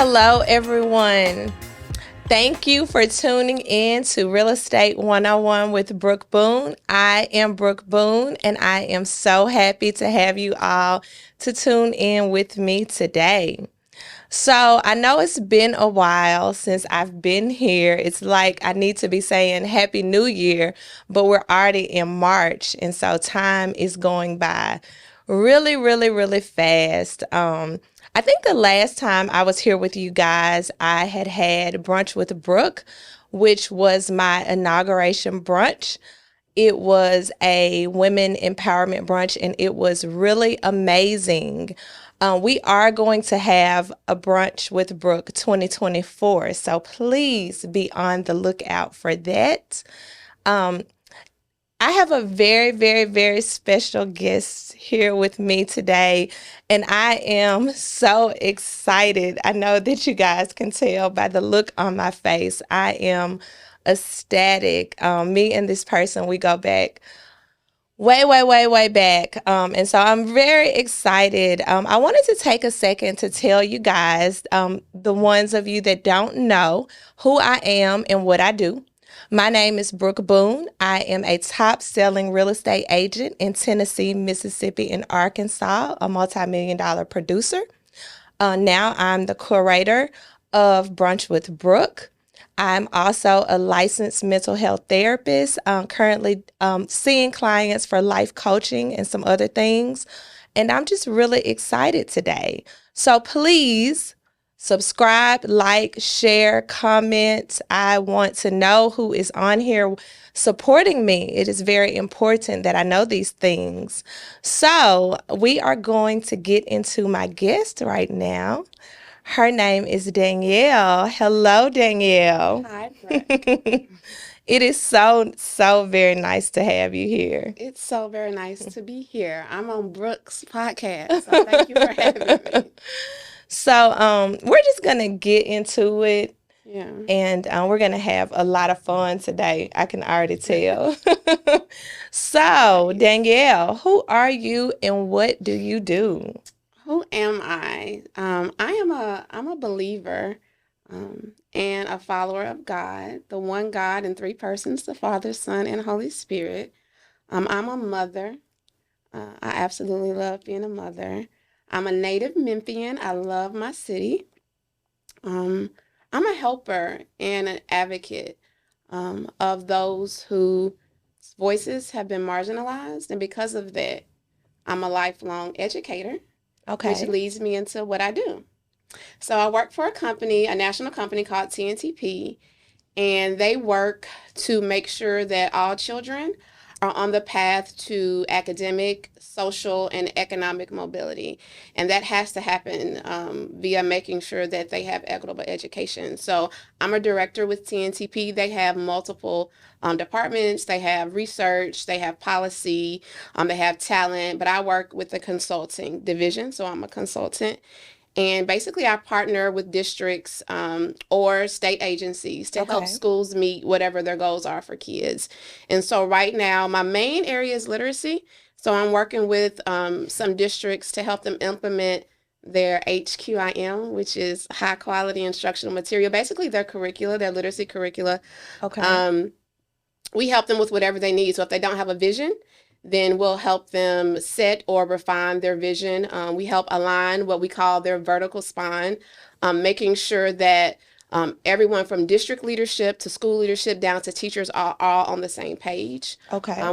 Hello, everyone. Thank you for tuning in to Real Estate 101 with Brooke Boone. I am Brooke Boone, and I am so happy to have you all to tune in with me today. So I know it's been a while since I've been here. It's like I need to be saying Happy New Year, but we're already in March, and so time is going by really, really, really fast. I think the last time I was here with you guys, I had brunch with Brooke, which was my inauguration brunch. It was a women empowerment brunch, and it was really amazing. We are going to have a brunch with Brooke 2024, so please be on the lookout for that. I have a very, very, very special guest here with me today, and I am so excited. I know that you guys can tell by the look on my face. I am ecstatic. Me and this person, we go back way, way, way, way back. And so I'm very excited. I wanted to take a second to tell you guys, the ones of you that don't know, who I am and what I do. My name is Brooke Boone. I am a top-selling real estate agent in Tennessee, Mississippi, and Arkansas, a multi-million-dollar producer. Now I'm the curator of Brunch with Brooke. I'm also a licensed mental health therapist, currently seeing clients for life coaching and some other things. And I'm just really excited today. So please subscribe, like, share, comment. I want to know who is on here supporting me. It is very important that I know these things. So we are going to get into my guest right now. Her name is Danielle. Hello, Danielle. Hi, Brooke. It is so very nice to have you here. It's so very nice to be here. I'm on Brooke's podcast, so thank you for having me. So we're just going to get into it. Yeah. And we're going to have a lot of fun today. I can already tell. So, Danielle, who are you and what do you do? Who am I? I'm a believer and a follower of God, the one God in three persons, the Father, Son, and Holy Spirit. I'm a mother. I absolutely love being a mother. I'm a native Memphian. I love my city. I'm a helper and an advocate of those whose voices have been marginalized. And because of that, I'm a lifelong educator, which leads me into what I do. So I work for a national company called TNTP, and they work to make sure that all children are on the path to academic, social, and economic mobility. And that has to happen via making sure that they have equitable education. So I'm a director with TNTP. They have multiple departments. They have research, they have policy, they have talent, but I work with the consulting division. So I'm a consultant. And basically, I partner with districts or state agencies to help schools meet whatever their goals are for kids. And so right now, my main area is literacy. So I'm working with some districts to help them implement their HQIM, which is high quality instructional material, basically their curricula, their literacy curricula. We help them with whatever they need. So if they don't have a vision, then we'll help them set or refine their vision. We help align what we call their vertical spine, making sure that everyone from district leadership to school leadership down to teachers are all on the same page.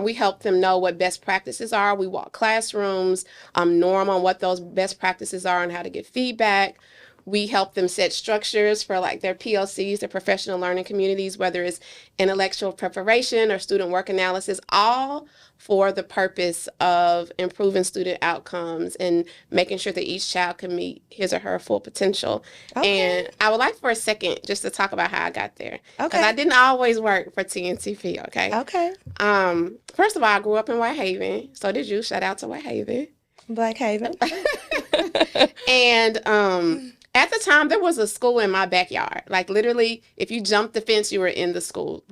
We help them know what best practices are. We walk classrooms, norm on what those best practices are and how to get feedback. We help them set structures for like their PLCs, their professional learning communities, whether it's intellectual preparation or student work analysis, all for the purpose of improving student outcomes and making sure that each child can meet his or her full potential. And I would like for a second just to talk about how I got there. Because I didn't always work for TNTP, okay? First of all, I grew up in Whitehaven. So did you. Shout out to Whitehaven. Black Haven. And at the time, there was a school in my backyard. Like literally, if you jumped the fence, you were in the school,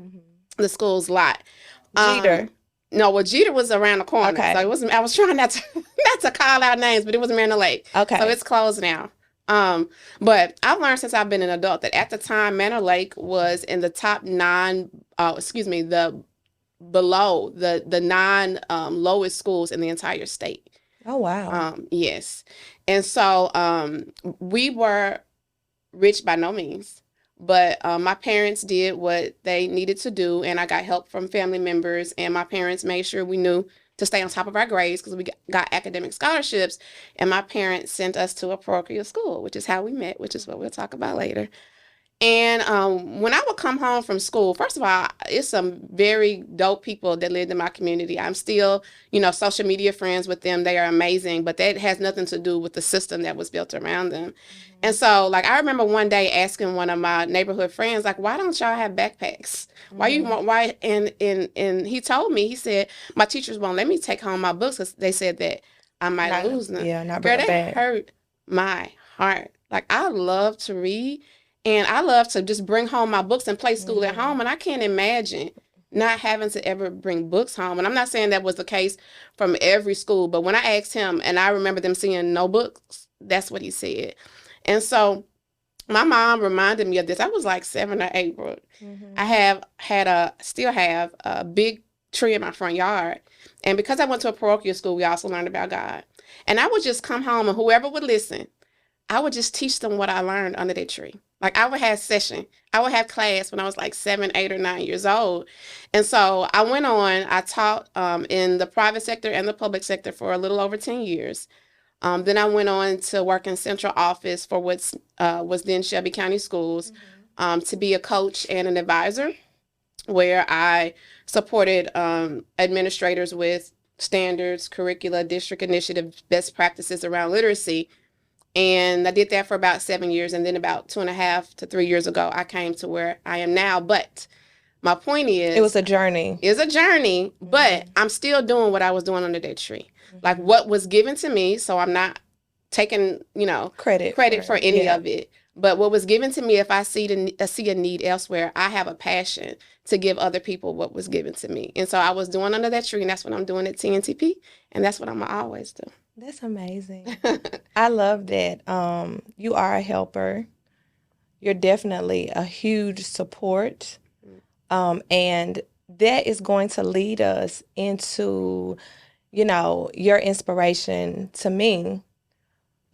the school's lot. Jeter. No, well, Jeter was around the corner. So it wasn't. I was trying not to call out names, but it was Mariner Lake. So it's closed now. Um, but I've learned since I've been an adult that at the time, Manor Lake was in the top nine, the below the nine lowest schools in the entire state. Oh, wow. Yes. And so we were rich by no means, but my parents did what they needed to do, and I got help from family members, and my parents made sure we knew to stay on top of our grades because we got academic scholarships, and my parents sent us to a parochial school, which is how we met, which is what we'll talk about later. And when I would come home from school, first of all, it's some very dope people that lived in my community. I'm still, social media friends with them. They are amazing, but that has nothing to do with the system that was built around them. And so, like, I remember one day asking one of my neighborhood friends, like, why don't y'all have backpacks? Why you want, why? And he told me, he said, my teachers won't let me take home my books because they said that I might Not, lose them. yeah, not bring Girl, it that back. hurt my heart. Like, I love to read. And I love to just bring home my books and play school at home. And I can't imagine not having to ever bring books home. And I'm not saying that was the case from every school, but when I asked him, and I remember them seeing no books, that's what he said. And so my mom reminded me of this. I was like 7 or 8. I still have a big tree in my front yard. And because I went to a parochial school, we also learned about God. And I would just come home, and whoever would listen, I would just teach them what I learned under that tree. Like, I would have session. I would have class when I was like 7, 8, or 9 years old. And so I taught in the private sector and the public sector for a little over 10 years. Then I went on to work in central office for what was then Shelby County Schools, to be a coach and an advisor, where I supported administrators with standards, curricula, district initiatives, best practices around literacy. And I did that for about 7 years. And then about 2.5 to 3 years ago, I came to where I am now. But my point It was is, a journey. it's a journey, but I'm still doing what I was doing under that tree. Like, what was given to me. So I'm not taking, credit for any of it. But what was given to me, if I see a need elsewhere, I have a passion to give other people what was given to me. And so I was doing under that tree, and that's what I'm doing at TNTP. And that's what I'm going to always do. That's amazing. I love that. You are a helper. You're definitely a huge support. And that is going to lead us into, your inspiration to me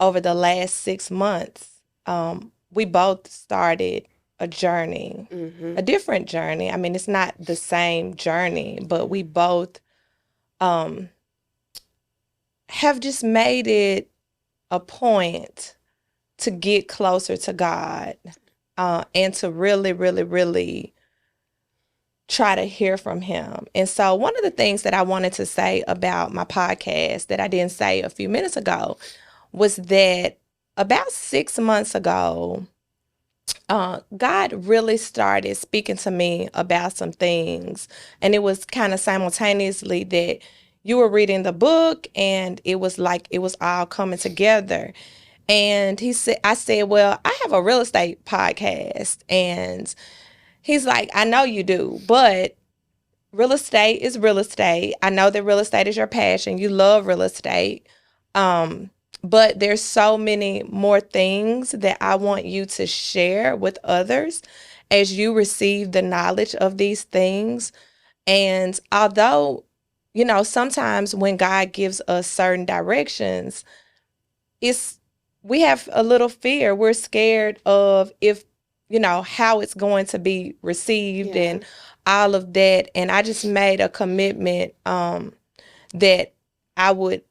over the last 6 months. We both started a journey, a different journey. I mean, it's not the same journey, but we both have just made it a point to get closer to God, and to really, really, really try to hear from Him. And so one of the things that I wanted to say about my podcast that I didn't say a few minutes ago was that about 6 months ago, God really started speaking to me about some things. And it was kind of simultaneously that you were reading the book, and it was like it was all coming together. And I said, well, I have a real estate podcast. And he's like, I know you do, but real estate is real estate. I know that real estate is your passion. You love real estate. But there's so many more things that I want you to share with others as you receive the knowledge of these things. And although, sometimes when God gives us certain directions, we have a little fear. We're scared of how it's going to be received and all of that. And I just made a commitment that I would,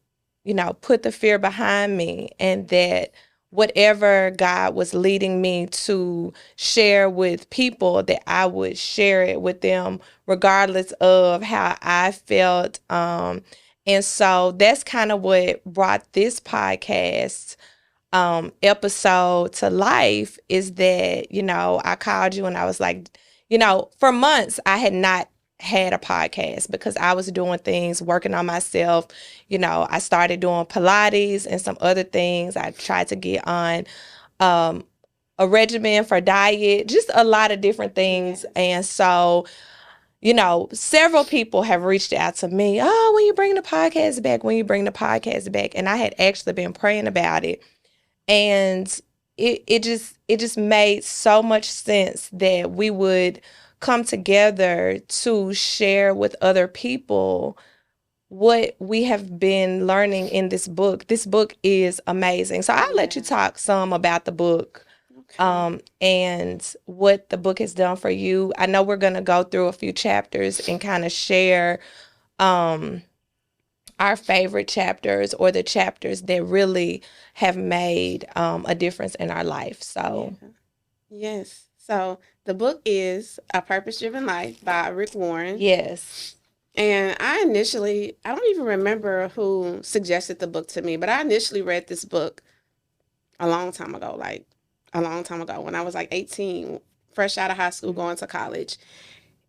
put the fear behind me, and that whatever God was leading me to share with people, that I would share it with them regardless of how I felt. And so that's kind of what brought this podcast episode to life, is that, I called you and I was like, for months I had not had a podcast because I was doing things, working on myself. I started doing Pilates and some other things. I tried to get on a regimen for diet, just a lot of different things. And so, several people have reached out to me, oh, when you bring the podcast back, when you bring the podcast back. And I had actually been praying about it. And it just made so much sense that we would come together to share with other people what we have been learning in this book. This book is amazing. So I'll let you Yeah. talk some about the book, Okay. and what the book has done for you. I know we're going to go through a few chapters and kind of share um, our favorite chapters or the chapters that really have made a difference in our life. Yeah. So, Yes. So the book is A Purpose Driven Life by Rick Warren. yes. And I don't even remember who suggested the book to me, but I initially read this book a long time ago, like a long time ago when I was like 18, fresh out of high school, going to college.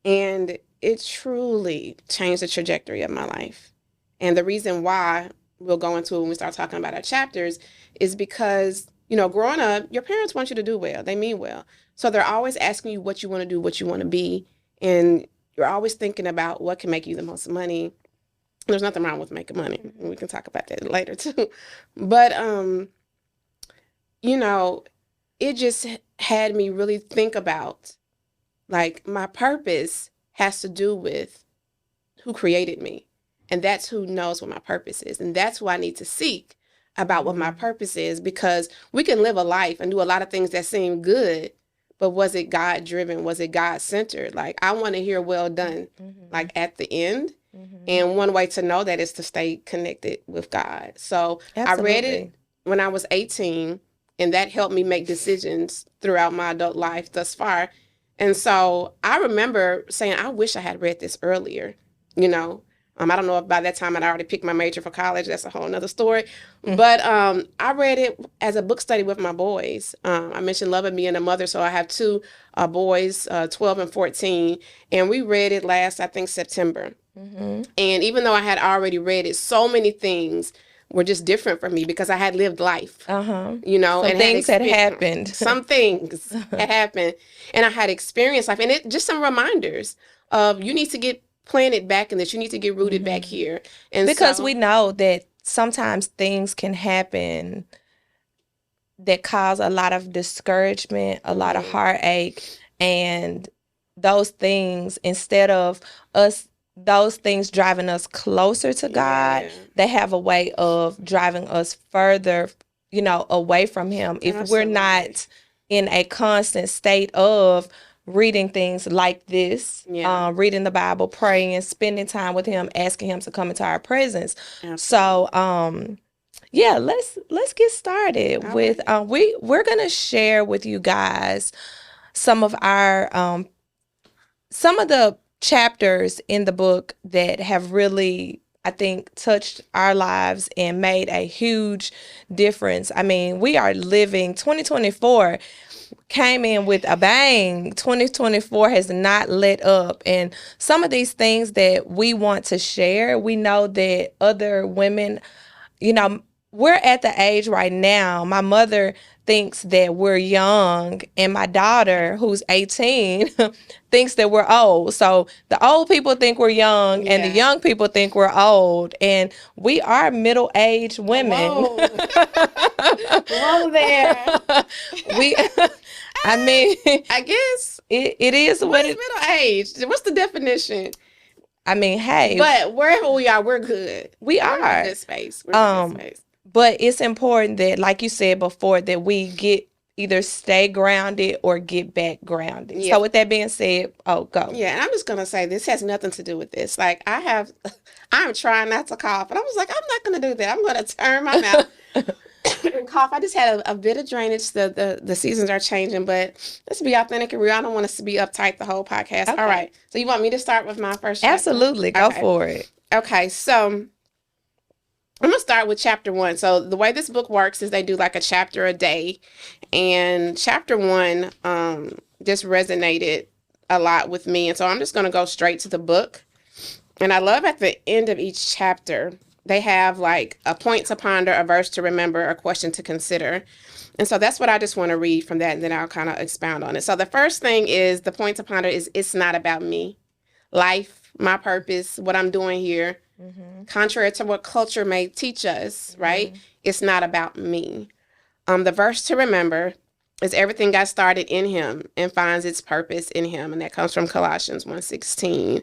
And it truly changed the trajectory of my life. And the reason why we'll go into it when we start talking about our chapters is because, growing up, your parents want you to do well. They mean well. So they're always asking you what you want to do, what you want to be. And you're always thinking about what can make you the most money. There's nothing wrong with making money. We can talk about that later too. But you know, it just had me really think about, like, my purpose has to do with who created me. And that's who knows what my purpose is. And that's who I need to seek about what my purpose is, because we can live a life and do a lot of things that seem good, but was it God driven? Was it God centered? Like, I want to hear well done, like at the end. And one way to know that is to stay connected with God. So I read Absolutely. it when I was 18, and that helped me make decisions throughout my adult life thus far. And so I remember saying, I wish I had read this earlier, you know. I don't know if by that time I'd already picked my major for college. That's a whole nother story. But I read it as a book study with my boys. I mentioned loving being a mother, so I have two boys, 12 and 14, and we read it last, I think, September. And even though I had already read it, so many things were just different for me because I had lived life, Some and things had happened. some things had happened, and I had experienced life, and it just some reminders of you need to get planted back in this, you need to get rooted back here, and Because so we know that sometimes things can happen that cause a lot of discouragement, a lot of heartache, and those things, instead of us, those things driving us closer to God, yeah, they have a way of driving us further, away from Him. If we're absolutely, not in a constant state of reading things like this, yeah, reading the Bible, praying, spending time with Him, asking Him to come into our presence. absolutely. So, yeah, let's get started All with right. we're gonna share with you guys some of our some of the chapters in the book that have really, I think, touched our lives and made a huge difference. I mean, we are living 2024 came in with a bang. 2024 has not let up. And some of these things that we want to share, we know that other women, you know, we're at the age right now. My mother thinks that we're young, and my daughter, who's 18, thinks that we're old. So the old people think we're young, and the Yeah. young people think we're old. And we are middle aged women. Whoa. Whoa there. we, I mean, I guess. it is What what is it, middle age? What's the definition? I mean, hey, But wherever we are, we're good. we We're in a are. good space. We're in a good Um, space. but it's important that, like you said before, that we get either stay grounded or get back grounded. Yeah. So with that being said, go. Yeah, and I'm just gonna say this has nothing to do with this. Like I'm trying not to cough, and I was like, I'm not gonna do that. I'm gonna turn my mouth and cough. I just had a bit of drainage. The seasons are changing, but let's be authentic and real. I don't want us to be uptight the whole podcast. Okay. All right. So you want me to start with my first chapter? Absolutely, go Okay. for it. Okay. So I'm gonna start with chapter 1. So the way this book works is they do like a chapter a day, and chapter 1 just resonated a lot with me, and so I'm just gonna go straight to the book. And I love at the end of each chapter they have like a point to ponder, a verse to remember, a question to consider. And so that's what I just want to read from that, and then I'll kind of expound on it. So the first thing is the point to ponder is it's not about me. Life, my purpose, what I'm doing here, contrary to what culture may teach us, right? It's not about me. The verse to remember is everything got started in him and finds its purpose in him. And that comes from Colossians 1:16.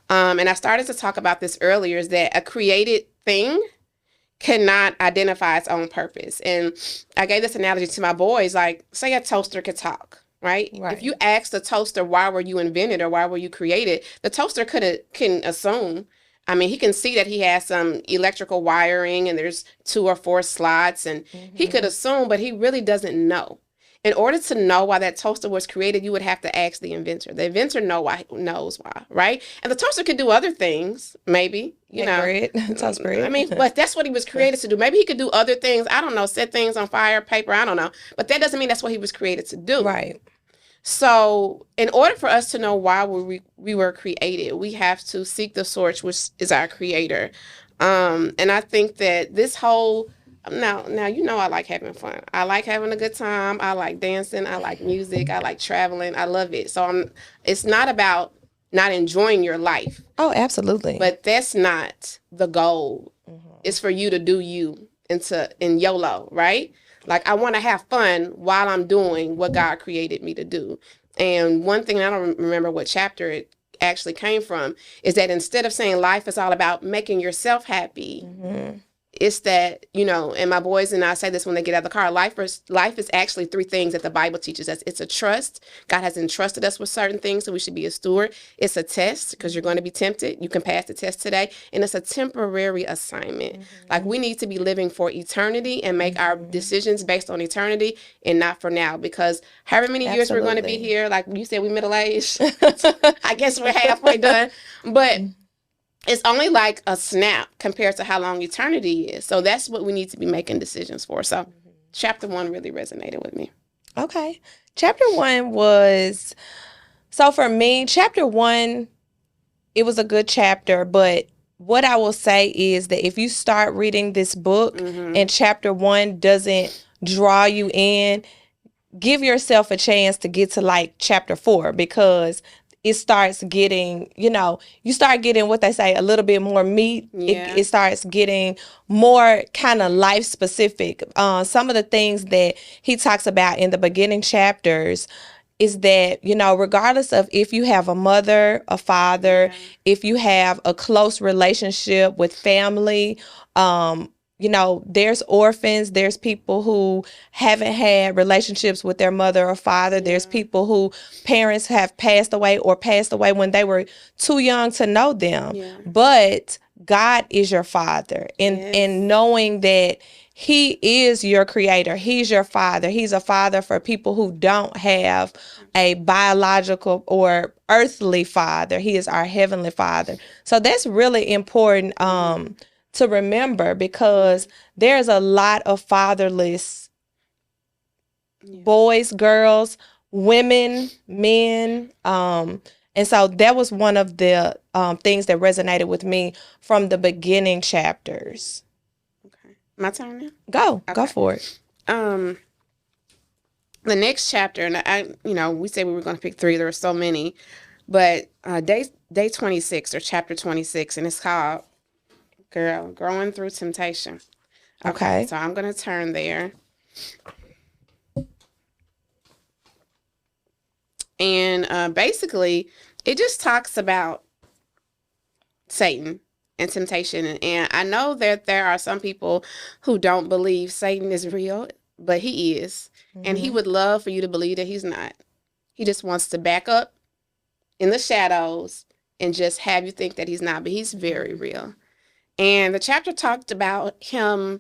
And I started to talk about this earlier, is that a created thing cannot identify its own purpose. And I gave this analogy to my boys, like, say a toaster could talk, right? If you ask the toaster, why were you invented or why were you created, the toaster can assume. I mean, he can see that he has some electrical wiring and there's 2 or 4 slots, and he could assume, but he really doesn't know. In order to know why that toaster was created, you would have to ask the inventor. The inventor knows why, right? And the toaster could do other things, maybe, bread. Toast bread. I mean, but that's what he was created to do. Maybe he could do other things. I don't know, set things on fire, paper, I don't know. But that doesn't mean that's what he was created to do. Right. So in order for us to know why we were created, we have to seek the source, which is our creator. And I think that this whole, now I like having fun. I like having a good time. I like dancing. I like music. I like traveling. I love it. So it's not about not enjoying your life. Oh, absolutely. But that's not the goal. It's for you to do you in YOLO, right? Like, I want to have fun while I'm doing what God created me to do. And one thing, I don't remember what chapter it actually came from, is that instead of saying life is all about making yourself happy, it's that, and my boys and I say this when they get out of the car, life is actually 3 things that the Bible teaches us. It's a trust. God has entrusted us with certain things, so we should be a steward. It's a test, because you're going to be tempted. You can pass the test today. And it's a temporary assignment. Like, we need to be living for eternity and make our decisions based on eternity and not for now, because however many years we're going to be here, like you said, we middle-aged. I guess we're halfway done. But it's only like a snap compared to how long eternity is. So that's what we need to be making decisions for. So chapter 1 really resonated with me. Okay. Chapter 1 was, so for me, chapter 1, it was a good chapter, but what I will say is that if you start reading this book and chapter 1 doesn't draw you in, give yourself a chance to get to like chapter 4, because it starts getting, you start getting what they say, a little bit more meat. Yeah. It starts getting more kind of life specific. Some of the things that he talks about in the beginning chapters is that, regardless of if you have a mother, a father, if you have a close relationship with family, there's orphans, there's people who haven't had relationships with their mother or father. There's people who parents have passed away or passed away when they were too young to know them. But God is your father. And knowing that he is your creator, he's your father. He's a father for people who don't have a biological or earthly father. He is our heavenly father. So that's really important to remember, because there's a lot of fatherless boys, girls, women, men. And so that was one of the things that resonated with me from the beginning chapters. Okay. My turn now? Go for it. The next chapter, and we said we were going to pick 3. There are so many, but day 26 or chapter 26, and it's called Growing Through Temptation. Okay. So I'm going to turn there. And basically, it just talks about Satan and temptation. And I know that there are some people who don't believe Satan is real, but he is. And he would love for you to believe that he's not. He just wants to back up in the shadows and just have you think that he's not, but he's very real. And the chapter talked about him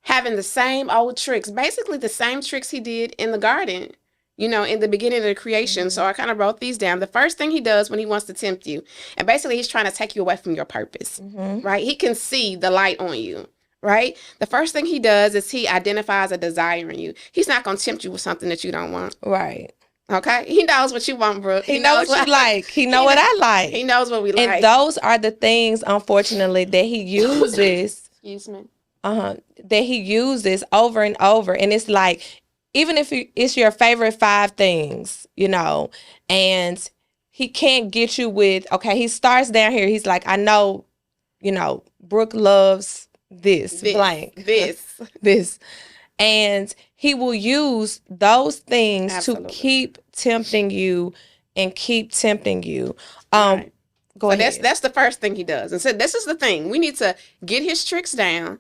having the same old tricks, basically the same tricks he did in the garden, in the beginning of the creation. So I kind of wrote these down. The first thing he does when he wants to tempt you, and basically he's trying to take you away from your purpose, right? He can see the light on you, right? The first thing he does is he identifies a desire in you. He's not going to tempt you with something that you don't want. Right. Okay, he knows what you want, Brooke. He knows what you like. He knows what I like. He knows what we like. And those are the things, unfortunately, that he uses. Excuse me. That he uses over and over. And it's like, even if it's your favorite 5 things, and he can't get you with, okay, he starts down here. He's like, I know, Brooke loves this blank. This. This. And he will use those things to Absolutely. keep tempting you and keep tempting you. Right. Go ahead. That's the first thing he does. And so this is the thing. We need to get his tricks down,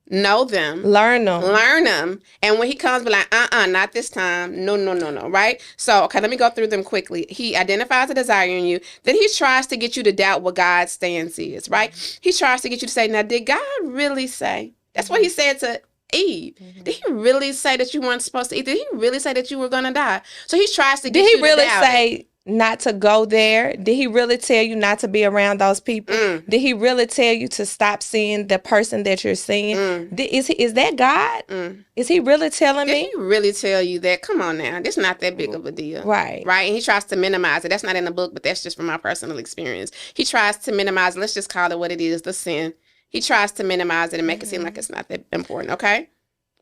know them, learn them. And when he comes, be like, not this time. No, right? So, okay, let me go through them quickly. He identifies a desire in you. Then he tries to get you to doubt what God's stance is, right? He tries to get you to say, now, did God really say? That's what he said to Eve. Did he really say that you weren't supposed to eat? Did he really say that you were going to die? So he tries to get you to doubt. Did he really say not to go there? Did he really tell you not to be around those people? Did he really tell you to stop seeing the person that you're seeing? Is that God? Is he really telling me? Did he really tell you that? Come on now. This is not that big of a deal. Right. Right? And he tries to minimize it. That's not in the book, but that's just from my personal experience. He tries to minimize, let's just call it what it is, the sin. He tries to minimize it and make it seem like it's not that important, okay?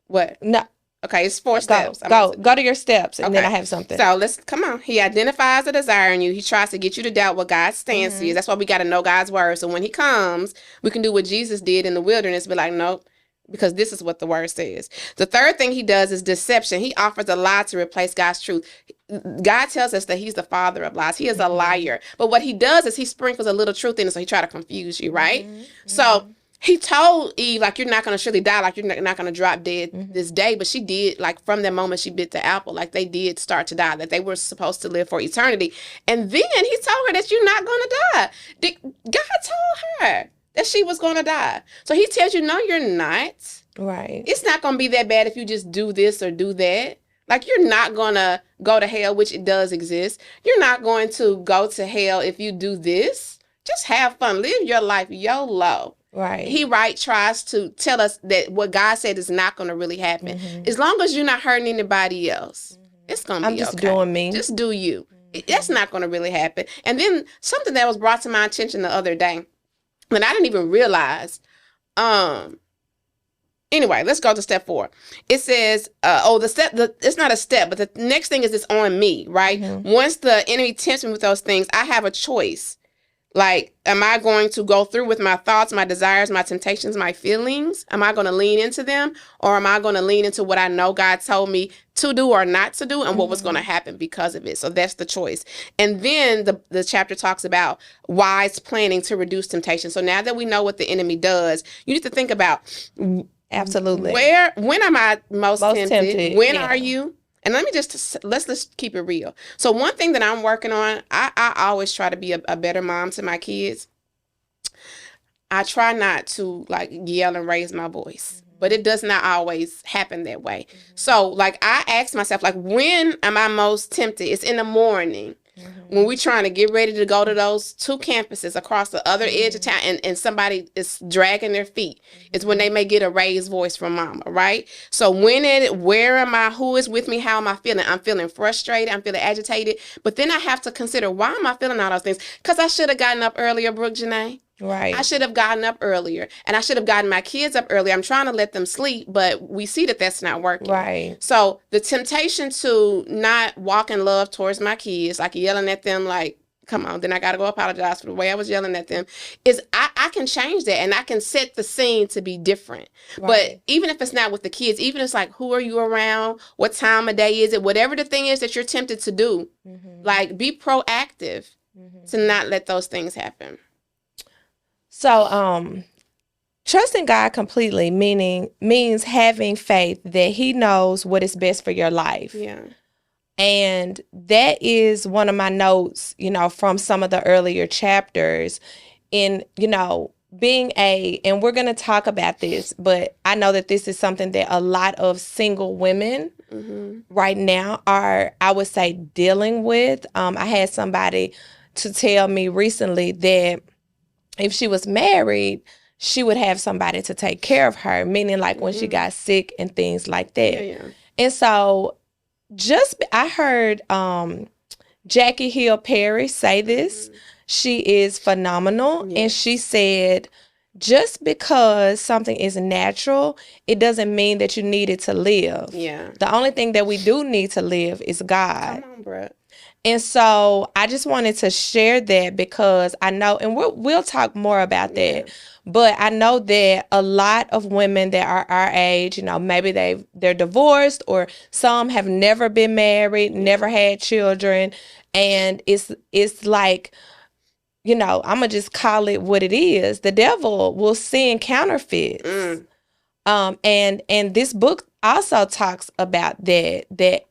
What? No. Okay, it's 4 steps. Go to your steps, and then I have something. So come on. He identifies a desire in you. He tries to get you to doubt what God's stance is. That's why we got to know God's word. So when he comes, we can do what Jesus did in the wilderness, be like, nope, because this is what the word says. The third thing he does is deception. He offers a lie to replace God's truth. God tells us that he's the father of lies. He is a liar. But what he does is he sprinkles a little truth in it, so he try to confuse you, right? So he told Eve, like, you're not going to surely die, like, you're not going to drop dead this day. But she did, like, from the moment she bit the apple, like, they did start to die, that they were supposed to live for eternity. And then he told her that you're not going to die. God told her that she was going to die. So he tells you, no, you're not. Right. It's not going to be that bad if you just do this or do that. Like, you're not going to go to hell, which it does exist. You're not going to go to hell if you do this. Just have fun. Live your life YOLO. Right. He tries to tell us that what God said is not going to really happen. As long as you're not hurting anybody else, it's going to be okay. I'm just doing me. Just do you. That's not going to really happen. And then something that was brought to my attention the other day, and I didn't even realize. Anyway, let's go to step 4. It says, it's not a step, but the next thing is it's on me, right? Once the enemy tempts me with those things, I have a choice. Like, am I going to go through with my thoughts, my desires, my temptations, my feelings? Am I going to lean into them? Or am I going to lean into what I know God told me to do or not to do and what was going to happen because of it? So that's the choice. And then the chapter talks about wise planning to reduce temptation. So now that we know what the enemy does, you need to think about, absolutely, when am I most tempted? When are you? And let's keep it real. So one thing that I'm working on, I always try to be a better mom to my kids. I try not to, like, yell and raise my voice, but it does not always happen that way. So, like, I ask myself, like, when am I most tempted? It's in the morning. When we're trying to get ready to go to those 2 campuses across the other edge of town and somebody is dragging their feet, it's when they may get a raised voice from mama, right? So where am I? Who is with me? How am I feeling? I'm feeling frustrated. I'm feeling agitated. But then I have to consider, why am I feeling all those things? Because I should have gotten up earlier, Brooke Janae. Right. I should have gotten up earlier, and I should have gotten my kids up earlier. I'm trying to let them sleep, but we see that that's not working. Right. So the temptation to not walk in love towards my kids, like yelling at them, like, come on, then I got to go apologize for the way I was yelling at them, is I can change that, and I can set the scene to be different. Right. But even if it's not with the kids, even if it's like, who are you around? What time of day is it? Whatever the thing is that you're tempted to do, like, be proactive to not let those things happen. So, trusting God completely means having faith that he knows what is best for your life. Yeah. And that is one of my notes, from some of the earlier chapters in, and we're going to talk about this, but I know that this is something that a lot of single women right now are, I would say, dealing with. I had somebody to tell me recently that if she was married, she would have somebody to take care of her, meaning like when she got sick and things like that. Yeah. And so I heard Jackie Hill Perry say this. She is phenomenal. Yes. And she said, just because something is natural, it doesn't mean that you need it to live. Yeah. The only thing that we do need to live is God. Come on, bro. And so I just wanted to share that because I know, and we'll talk more about Yeah. that. But I know that a lot of women that are our age, maybe they're divorced, or some have never been married, never had children, and it's like, I'm gonna just call it what it is. The devil will send counterfeits. Mm. And this book also talks about that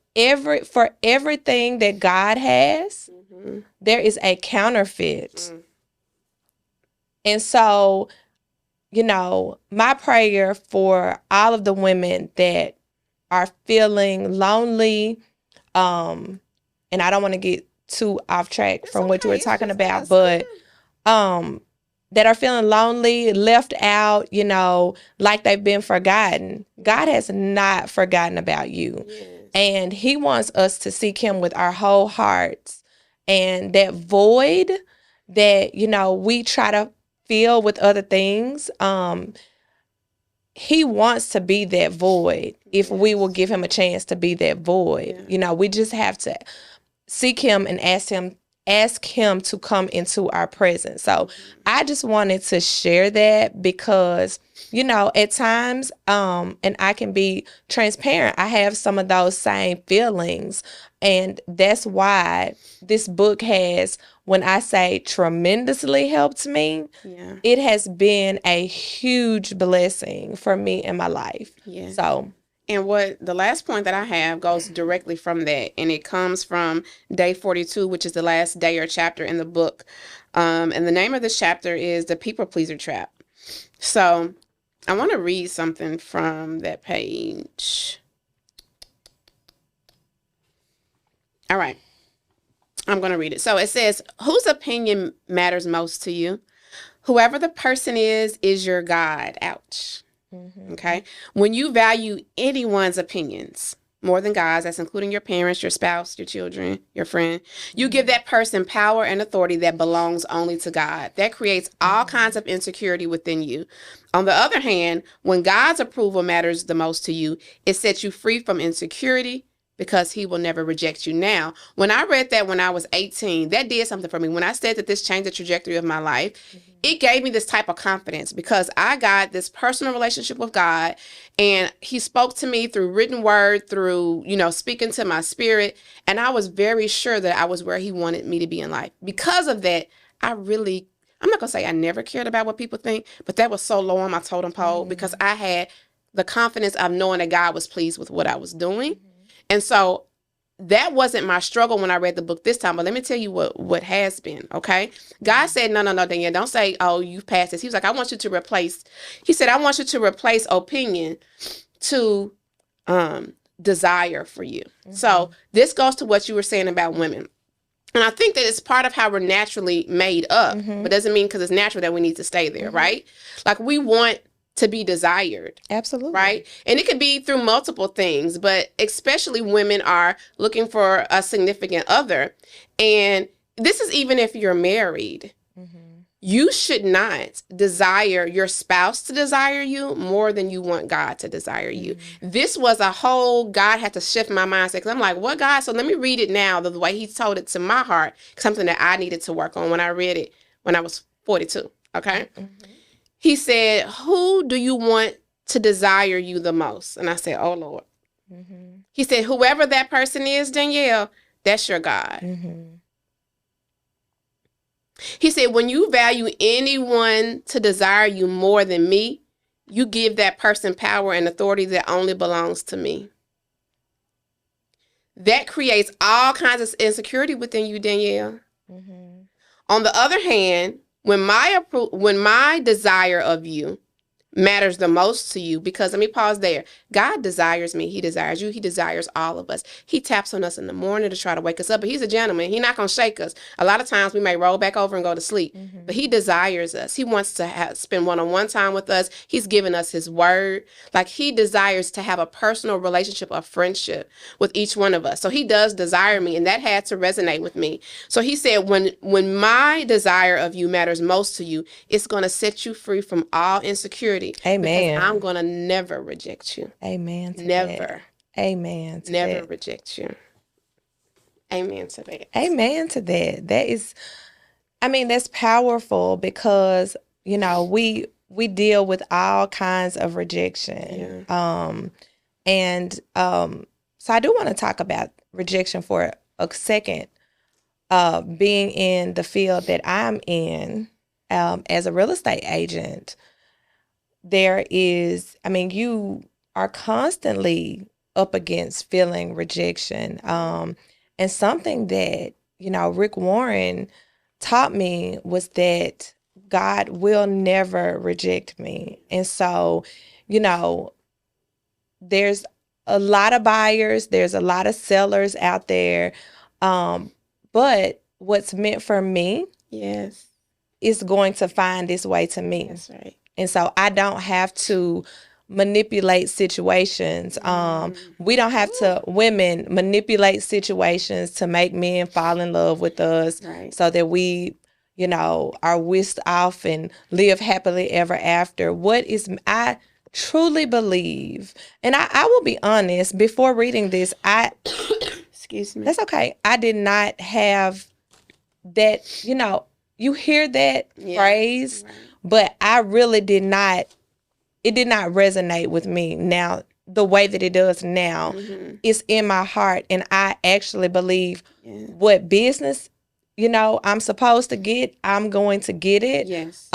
for everything that God has, Mm-hmm. there is a counterfeit. Mm. And so, my prayer for all of the women that are feeling lonely, and I don't want to get too off track It's from what you were okay. It's talking just about, us. but that are feeling lonely, left out, like they've been forgotten. God has not forgotten about you. Yes. And He wants us to seek Him with our whole hearts. And that void that, we try to fill with other things, He wants to be that void if we will Yes. give Him a chance to be that void. Yeah. We just have to seek Him and ask him to come into our presence. So I just wanted to share that because at times and I can be transparent, I have some of those same feelings, and that's why this book has, when I say tremendously helped me, Yeah. it has been a huge blessing for me in my life. Yes. So And what the last point that I have goes directly from that, and it comes from day 42, which is the last day or chapter in the book. And the name of this chapter is The People Pleaser Trap. So I want to read something from that page. All right. I'm going to read it. So it says, whose opinion matters most to you? Whoever the person is your God. Ouch. Okay. When you value anyone's opinions more than God's, that's including your parents, your spouse, your children, your friend, you give that person power and authority that belongs only to God. That creates all kinds of insecurity within you. On the other hand, when God's approval matters the most to you, it sets you free from insecurity because He will never reject you. Now, when I read that when I was 18, that did something for me. When I said that this changed the trajectory of my life, it gave me this type of confidence because I got this personal relationship with God, and He spoke to me through written word, through, speaking to my spirit. And I was very sure that I was where He wanted me to be in life. Because of that, I'm not going to say I never cared about what people think, but that was so low on my totem pole because I had the confidence of knowing that God was pleased with what I was doing. And so that wasn't my struggle when I read the book this time. But let me tell you what has been, okay? God said, no, Danielle, don't say, oh, you've passed this. He was like, I want you to replace opinion to desire for you. So this goes to what you were saying about women. And I think that it's part of how we're naturally made up, but doesn't mean because it's natural that we need to stay there, right? Like we want to be desired. absolutely. Right? And it could be through multiple things, but especially women are looking for a significant other. And this is even if you're married. You should not desire your spouse to desire you more than you want God to desire you. This was a whole, God had to shift my mindset because I'm like, what, God? So let me read it now the way He told it to my heart, something that I needed to work on when I read it when I was 42. Okay. He said, who do you want to desire you the most? And I said, oh, Lord. He said, whoever that person is, Danielle, that's your God. He said, when you value anyone to desire you more than me, you give that person power and authority that only belongs to me. That creates all kinds of insecurity within you, Danielle. On the other hand, when my desire of you matters the most to you, because let me pause there. God desires me. He desires you. He desires all of us. He taps on us in the morning to try to wake us up, but He's a gentleman. He's not going to shake us. A lot of times we may roll back over and go to sleep, but He desires us. He wants to spend one-on-one time with us. He's given us His word. Like He desires to have a personal relationship of friendship with each one of us. So He does desire me, and that had to resonate with me. So He said, when my desire of you matters most to you, it's going to set you free from all insecurity. Amen. Because I'm going to never reject you. Amen. Never. Amen. Never reject you. Amen to that. Amen to that. That is, I mean, that's powerful because, we deal with all kinds of rejection. Yeah. So I do want to talk about rejection for a second. Being in the field that I'm in, as a real estate agent, you are constantly up against feeling rejection. And something that, Rick Warren taught me was that God will never reject me. And so, you know, there's a lot of buyers, there's a lot of sellers out there. But what's meant for me Yes. is going to find its way to me. That's right. And so I don't have to manipulate situations. We don't have to, women manipulate situations to make men fall in love with us, Right. so that we, are whisked off and live happily ever after. I truly believe, and I will be honest, before reading this, Excuse me. that's okay. I did not have that, you hear that phrase, Right. but I really did not, it did not resonate with me now the way that it does now. It's in my heart, and I actually believe what business, I'm supposed to get, I'm going to get it. Yes.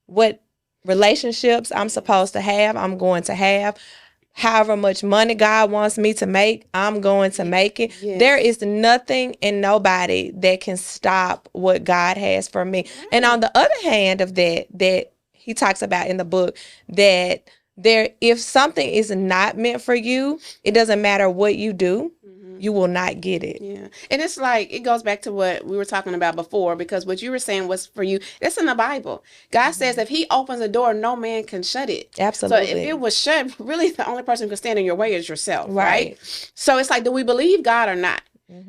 What relationships I'm supposed to have, I'm going to have. However much money God wants me to make, I'm going to make it. Yes. There is nothing and nobody that can stop what God has for me. Right. And on the other hand of that he talks about in the book, that if something is not meant for you, it doesn't matter what you do, you will not get it. Yeah. And it's like, it goes back to what we were talking about before, because what you were saying was for you. It's in the Bible. God says if he opens a door, no man can shut it. Absolutely. So if it was shut, really the only person who can stand in your way is yourself, right? So it's like, do we believe God or not?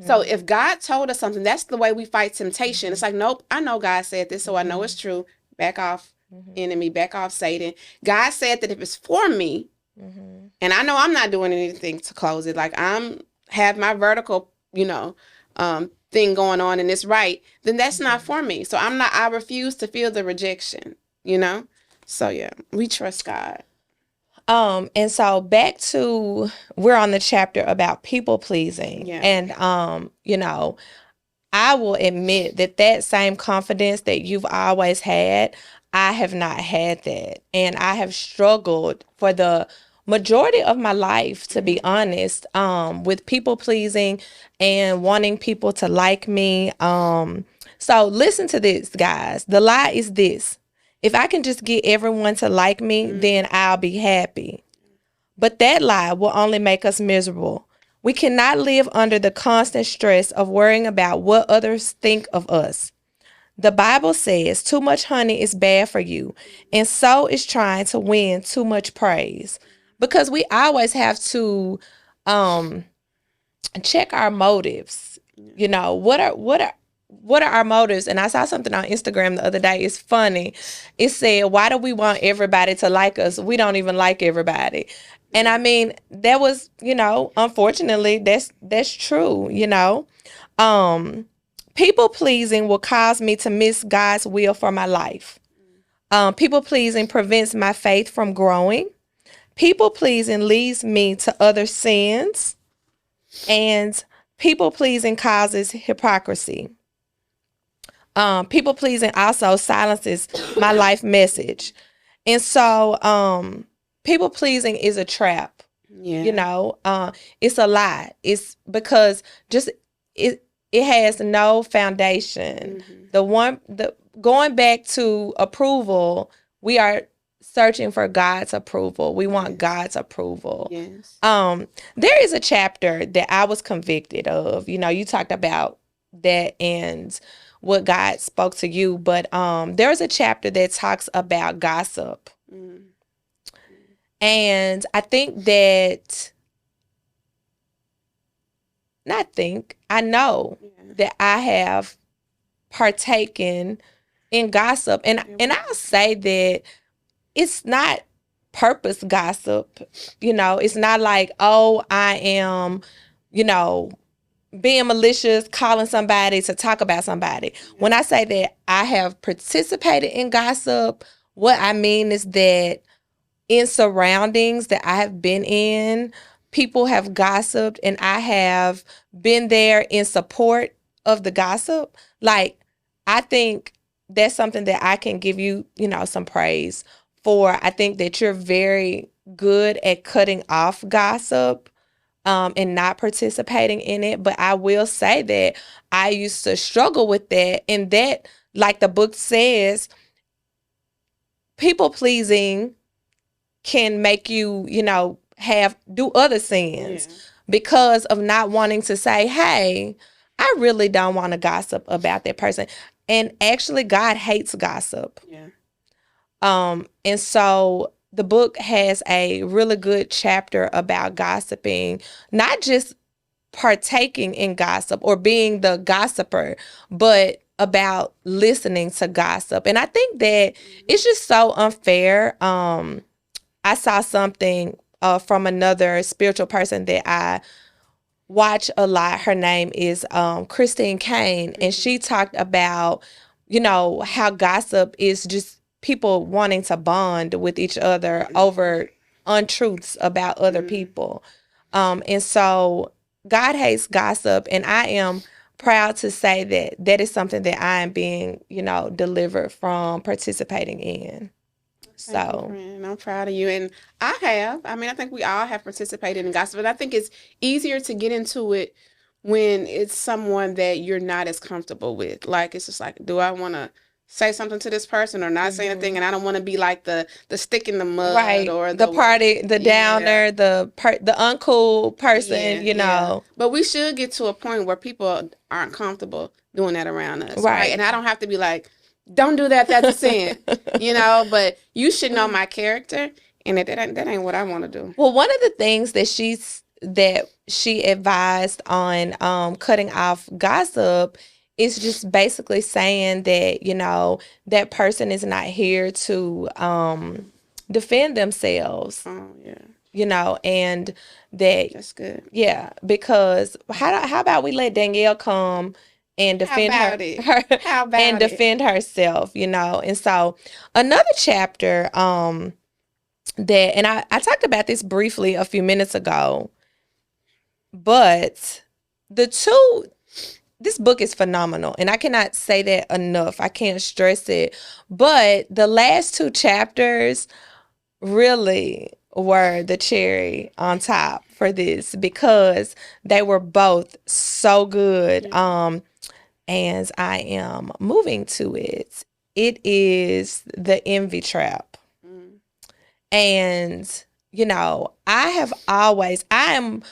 So if God told us something, that's the way we fight temptation. It's like, nope, I know God said this, so I know it's true. Back off, enemy, back off, Satan. God said that if it's for me, and I know I'm not doing anything to close it, like I'm have my vertical, thing going on and it's right, then that's not for me. So I refuse to feel the rejection, So yeah, we trust God. And so back to, we're on the chapter about people pleasing. Yeah. And, I will admit that same confidence that you've always had, I have not had that. And I have struggled for the majority of my life, to be honest, with people pleasing and wanting people to like me. So listen to this, guys. The lie is this: if I can just get everyone to like me, then I'll be happy. But that lie will only make us miserable. We cannot live under the constant stress of worrying about what others think of us. The Bible says too much honey is bad for you, and so is trying to win too much praise. Because we always have to check our motives. What are our motives? And I saw something on Instagram the other day. It's funny. It said, "Why do we want everybody to like us? We don't even like everybody." And I mean, that was, unfortunately, that's true. People pleasing will cause me to miss God's will for my life. People pleasing prevents my faith from growing. People pleasing leads me to other sins, and people pleasing causes hypocrisy. People pleasing also silences my life message. And so people pleasing is a trap. Yeah. It's a lie. It's because it has no foundation. Going back to approval, we are searching for God's approval. We want God's approval. Yes. There is a chapter that I was convicted of. You talked about that and what God spoke to you, but there's a chapter that talks about gossip. And I think that, I know that I have partaken in gossip. And I'll say that it's not purpose gossip. It's not like, oh, I am, being malicious, calling somebody to talk about somebody. Yeah. When I say that I have participated in gossip, what I mean is that in surroundings that I have been in, people have gossiped and I have been there in support of the gossip. Like, I think that's something that I can give you, some praise for. I think that you're very good at cutting off gossip and not participating in it. But I will say that I used to struggle with that. And that, like the book says, people pleasing can make you, have do other sins Yeah. because of not wanting to say, hey, I really don't want to gossip about that person. And actually, God hates gossip. Yeah. And so the book has a really good chapter about gossiping, not just partaking in gossip or being the gossiper, but about listening to gossip. And I think that it's just so unfair. I saw something from another spiritual person that I watch a lot. Her name is Christine Kane, and Mm-hmm. she talked about, how gossip is just people wanting to bond with each other over untruths about other Mm-hmm. people. And so God hates gossip, and I am proud to say that that is something that I am being, delivered from participating in. Thank you, So, friend. I'm proud of you. And I have. I mean, I think we all have participated in gossip, but I think it's easier to get into it when it's someone that you're not as comfortable with. Like it's just like, do I want to say something to this person or not say anything? mhm. And I don't want to be like the stick in the mud Right. or The the party, the yeah. downer, the uncool person, Yeah, yeah. . But we should get to a point where people aren't comfortable doing that around us, right? And Right. I don't have to be like, don't do that, that's a sin, but you should know my character and that ain't what I want to do. Well, one of the things that she advised on cutting off gossip is just basically saying that, that person is not here to defend themselves, Oh, yeah. and that, That's good. yeah, because how about we let Danielle come and How defend her about it? her How and about it? defend herself, And so another chapter that, and I talked about this briefly a few minutes ago, but the two this book is phenomenal, and I cannot say that enough. I can't stress it. But the last two chapters really were the cherry on top for this because they were both so good. Yeah. And I am moving to it. It is The Envy Trap. Mm. And I am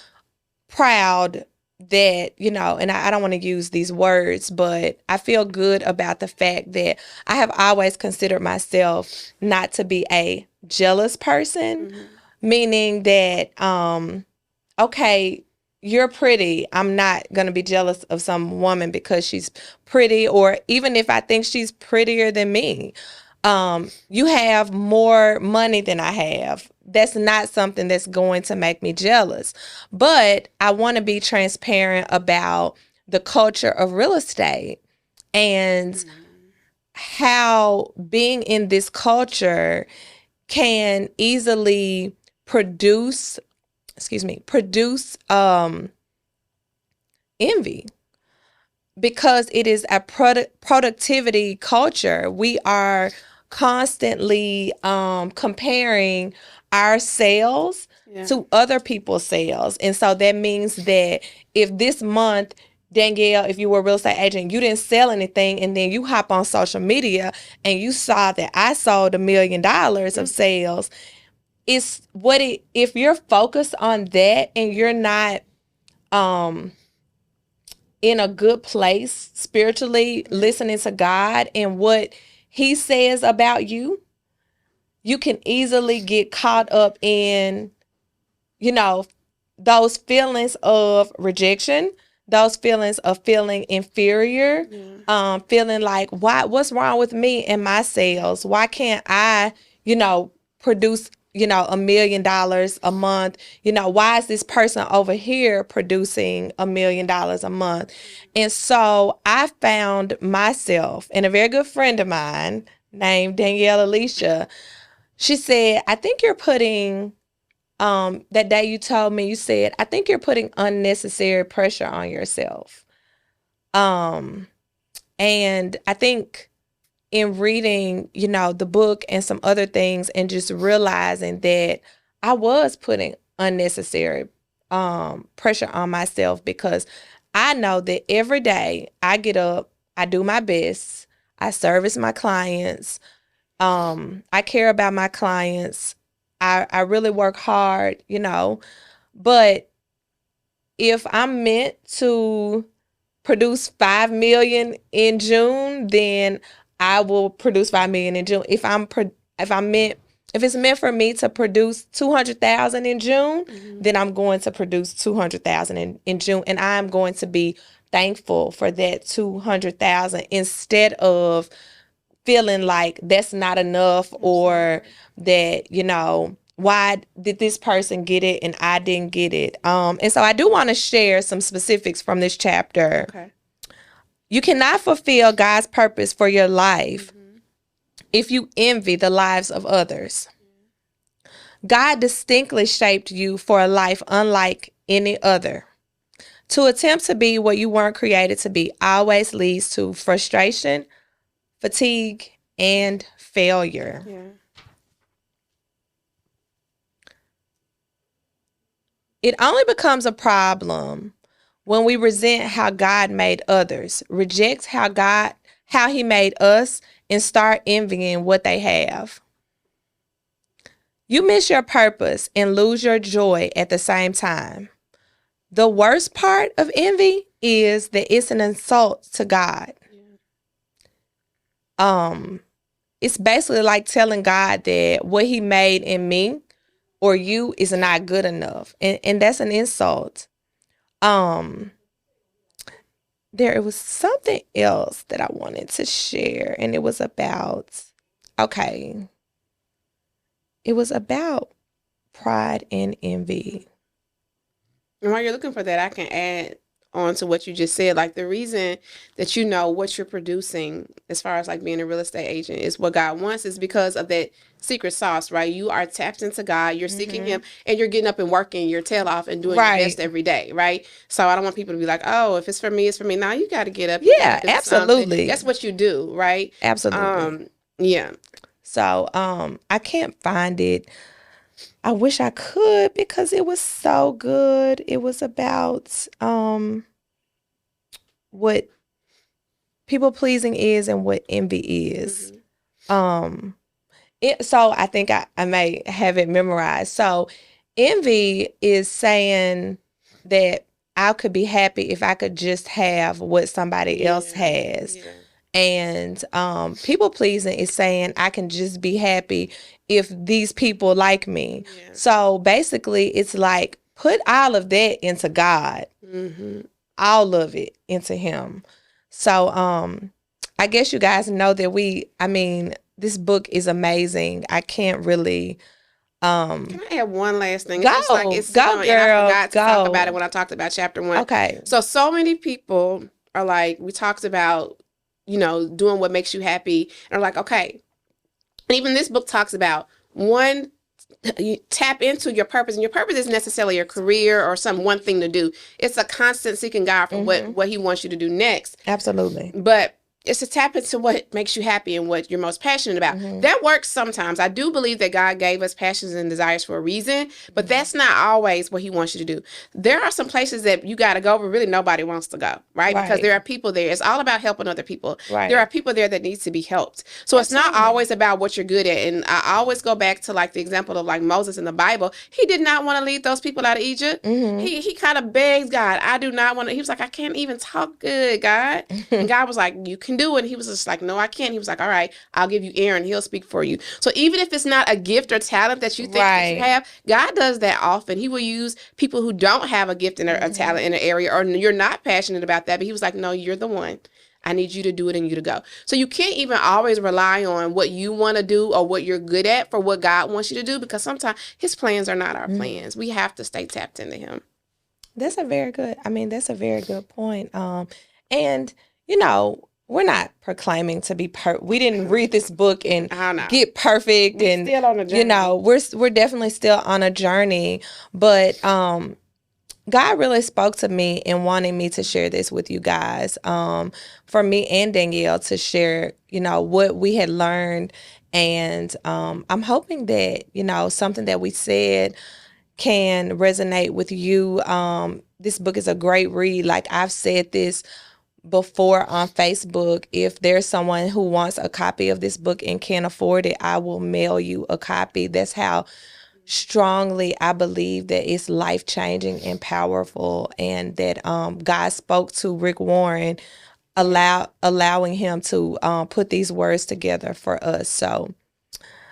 proud that, and I don't want to use these words, but I feel good about the fact that I have always considered myself not to be a jealous person, Mm-hmm. meaning that, okay, you're pretty. I'm not going to be jealous of some woman because she's pretty, or even if I think she's prettier than me. You have more money than I have. That's not something that's going to make me jealous. But I want to be transparent about the culture of real estate and Mm. how being in this culture can easily produce, produce envy because it is a productivity culture. We are constantly comparing our sales Yeah. to other people's sales. And so that means that if this month, Danielle, if you were a real estate agent, you didn't sell anything, and then you hop on social media and you saw that I sold $1 million of Mm. sales, it's what it, if you're focused on that and you're not um in a good place spiritually, Yeah. listening to God and what He says about you, you can easily get caught up in, you know, those feelings of rejection, those feelings of feeling inferior, Yeah. feeling like, what's wrong with me and my sales? Why can't I, produce $1 million a month. Why is this person over here producing $1 million a month? And so I found myself, and a very good friend of mine named Danielle Alicia, she said, I think you're putting, that day you told me, you said, I think you're putting unnecessary pressure on yourself. And I think in reading, the book and some other things and just realizing that I was putting unnecessary pressure on myself, because I know that every day I get up, I do my best, I service my clients, I care about my clients, I really work hard, but if I'm meant to produce 5 million in June, then I will produce 5 million in June. If it's meant for me to produce 200,000 in June, then I'm going to produce 200,000 in June, and I'm going to be thankful for that 200,000 instead of feeling like that's not enough, or that, why did this person get it and I didn't get it? And so I do want to share some specifics from this chapter. Okay. You cannot fulfill God's purpose for your life if you envy the lives of others. God distinctly shaped you for a life unlike any other. To attempt to be what you weren't created to be always leads to frustration, fatigue, and failure. Yeah. It only becomes a problem when we resent how God made others, reject how he made us, and start envying what they have. You miss your purpose and lose your joy at the same time. The worst part of envy is that it's an insult to God. It's basically like telling God that what he made in me or you is not good enough. And that's an insult. There was something else that I wanted to share, and it was about pride and envy. And while you're looking for that, I can add on to what you just said. Like, the reason that what you're producing as far as like being a real estate agent is what God wants, is because of that secret sauce, right? You are tapped into God, you're seeking him, and you're getting up and working your tail off and doing your best every day, right? So I don't want people to be like, oh, if it's for me, it's for me. Now you got to get up. Yeah, absolutely. That's what you do, right? Absolutely. Yeah. So I can't find it. I wish I could, because it was so good. It was about what people pleasing is and what envy is. So I think I may have it memorized. So envy is saying that I could be happy if I could just have what somebody else has. Yeah. And people pleasing is saying I can just be happy if these people like me. Yeah. So basically, it's like put all of that into God, all of it into Him. So I guess you guys know that this book is amazing. I can't really. Can I add one last thing? Go, girl. And I forgot to talk about it when I talked about chapter 1. Okay. So many people are like, we talked about, doing what makes you happy, and are like, okay. And even this book talks about you tap into your purpose, and your purpose isn't necessarily a career or one thing to do. It's a constant seeking God for what he wants you to do next. Absolutely. But it's to tap into what makes you happy and what you're most passionate about. That works sometimes. I do believe that God gave us passions and desires for a reason, but that's not always what he wants you to do. There are some places that you got to go where really nobody wants to go, right? Because there are people there. It's all about helping other people. Right. There are people there that needs to be helped. So it's not always about what you're good at. And I always go back to like the example of like Moses in the Bible. He did not want to lead those people out of Egypt. He kind of begged God, I do not want to. He was like, I can't even talk good, God. And God was like, you can do it. And he was just like, no, I can't. He was like, all right, I'll give you Aaron. He'll speak for you. So even if it's not a gift or talent that you think that you have, God does that often. He will use people who don't have a gift and a talent in an area, or you're not passionate about that. But he was like, no, you're the one. I need you to do it and you to go. So you can't even always rely on what you want to do or what you're good at for what God wants you to do, because sometimes his plans are not our plans. We have to stay tapped into him. That's a very good, I mean, that's a very good point. And, you know, we're not proclaiming to be we didn't read this book and get perfect. We're and, still on a journey. you know, we're definitely still on a journey. But God really spoke to me and wanting me to share this with you guys. For me and Danielle to share, you know, what we had learned. And I'm hoping that, you know, something that we said can resonate with you. This book is a great read. Like I've said this before on Facebook. If there's someone who wants a copy of this book and can't afford it, I will mail you a copy. That's how strongly I believe that it's life-changing and powerful, and that God spoke to Rick Warren, allowing him to put these words together for us. So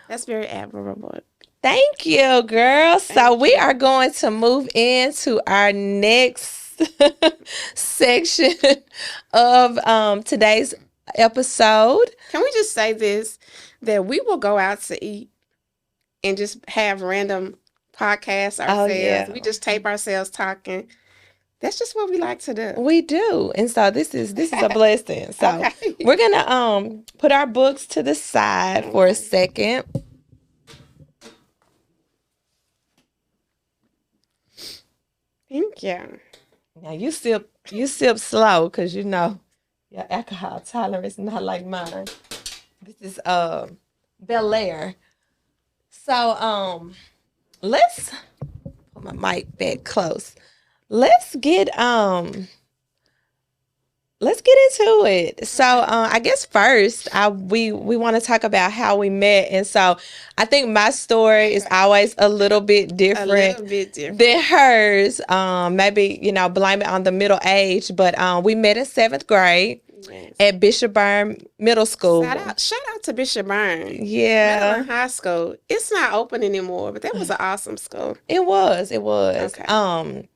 that's very admirable. Thank you, girl. So we are going to move into our next section of today's episode. Can we just say this, that we will go out to eat and just have random podcasts ourselves. Oh, yeah. We just tape ourselves talking. That's just what we like to do. We do. And so this is a blessing. So we're going to put our books to the side for a second. Thank you. Now you sip slow, because you know your alcohol tolerance is not like mine. This is Bel Air. So let's put my mic back close. Let's get into it. So I guess first we want to talk about how we met. And so I think my story is always a little bit different than hers. Maybe, you know, blame it on the middle age, but we met in 7th grade. Yes. At Bishop Byrne Middle School. Shout out to Bishop Byrne. Yeah. Middle and high school. It's not open anymore, but that was an awesome school. It was. Okay.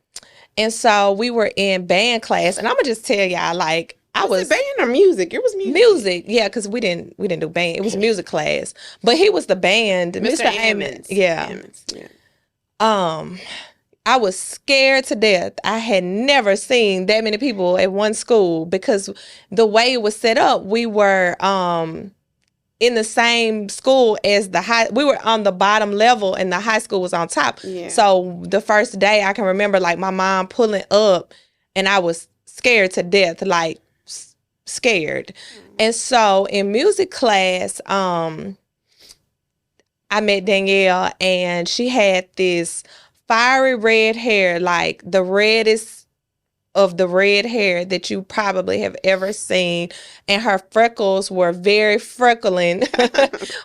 And so we were in band class, and I'm gonna just tell y'all, like, was it band or music? It was music. Music, yeah, because we didn't do band. It was music class, but he was the band, Mr. Ammons. Yeah. Ammons, yeah. I was scared to death. I had never seen that many people at one school, because the way it was set up, we were in the same school as the high. We were on the bottom level and the high school was on top. Yeah. So the first day I can remember, like, my mom pulling up and I was scared to death, like scared. And so in music class, I met Danielle, and she had this fiery red hair, like the reddest of the red hair that you probably have ever seen. And her freckles were very freckling,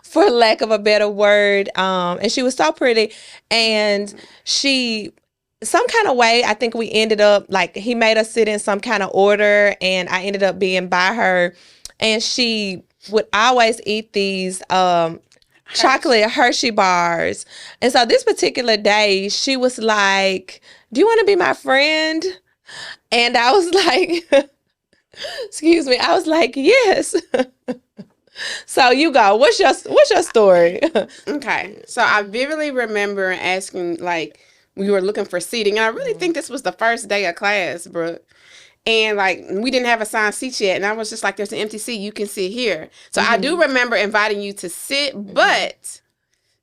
for lack of a better word. And she was so pretty. And some kind of way, I think we ended up, like, he made us sit in some kind of order, and I ended up being by her. And she would always eat these chocolate Hershey bars. And so this particular day, she was like, "Do you want to be my friend?" And I was like, excuse me, I was like, "Yes." So you go. What's your story? Okay. So I vividly remember asking, like, we were looking for seating, and I really think this was the first day of class, Brooke. And, like, we didn't have assigned seats yet. And I was just like, "There's an empty seat. You can sit here." So I do remember inviting you to sit. But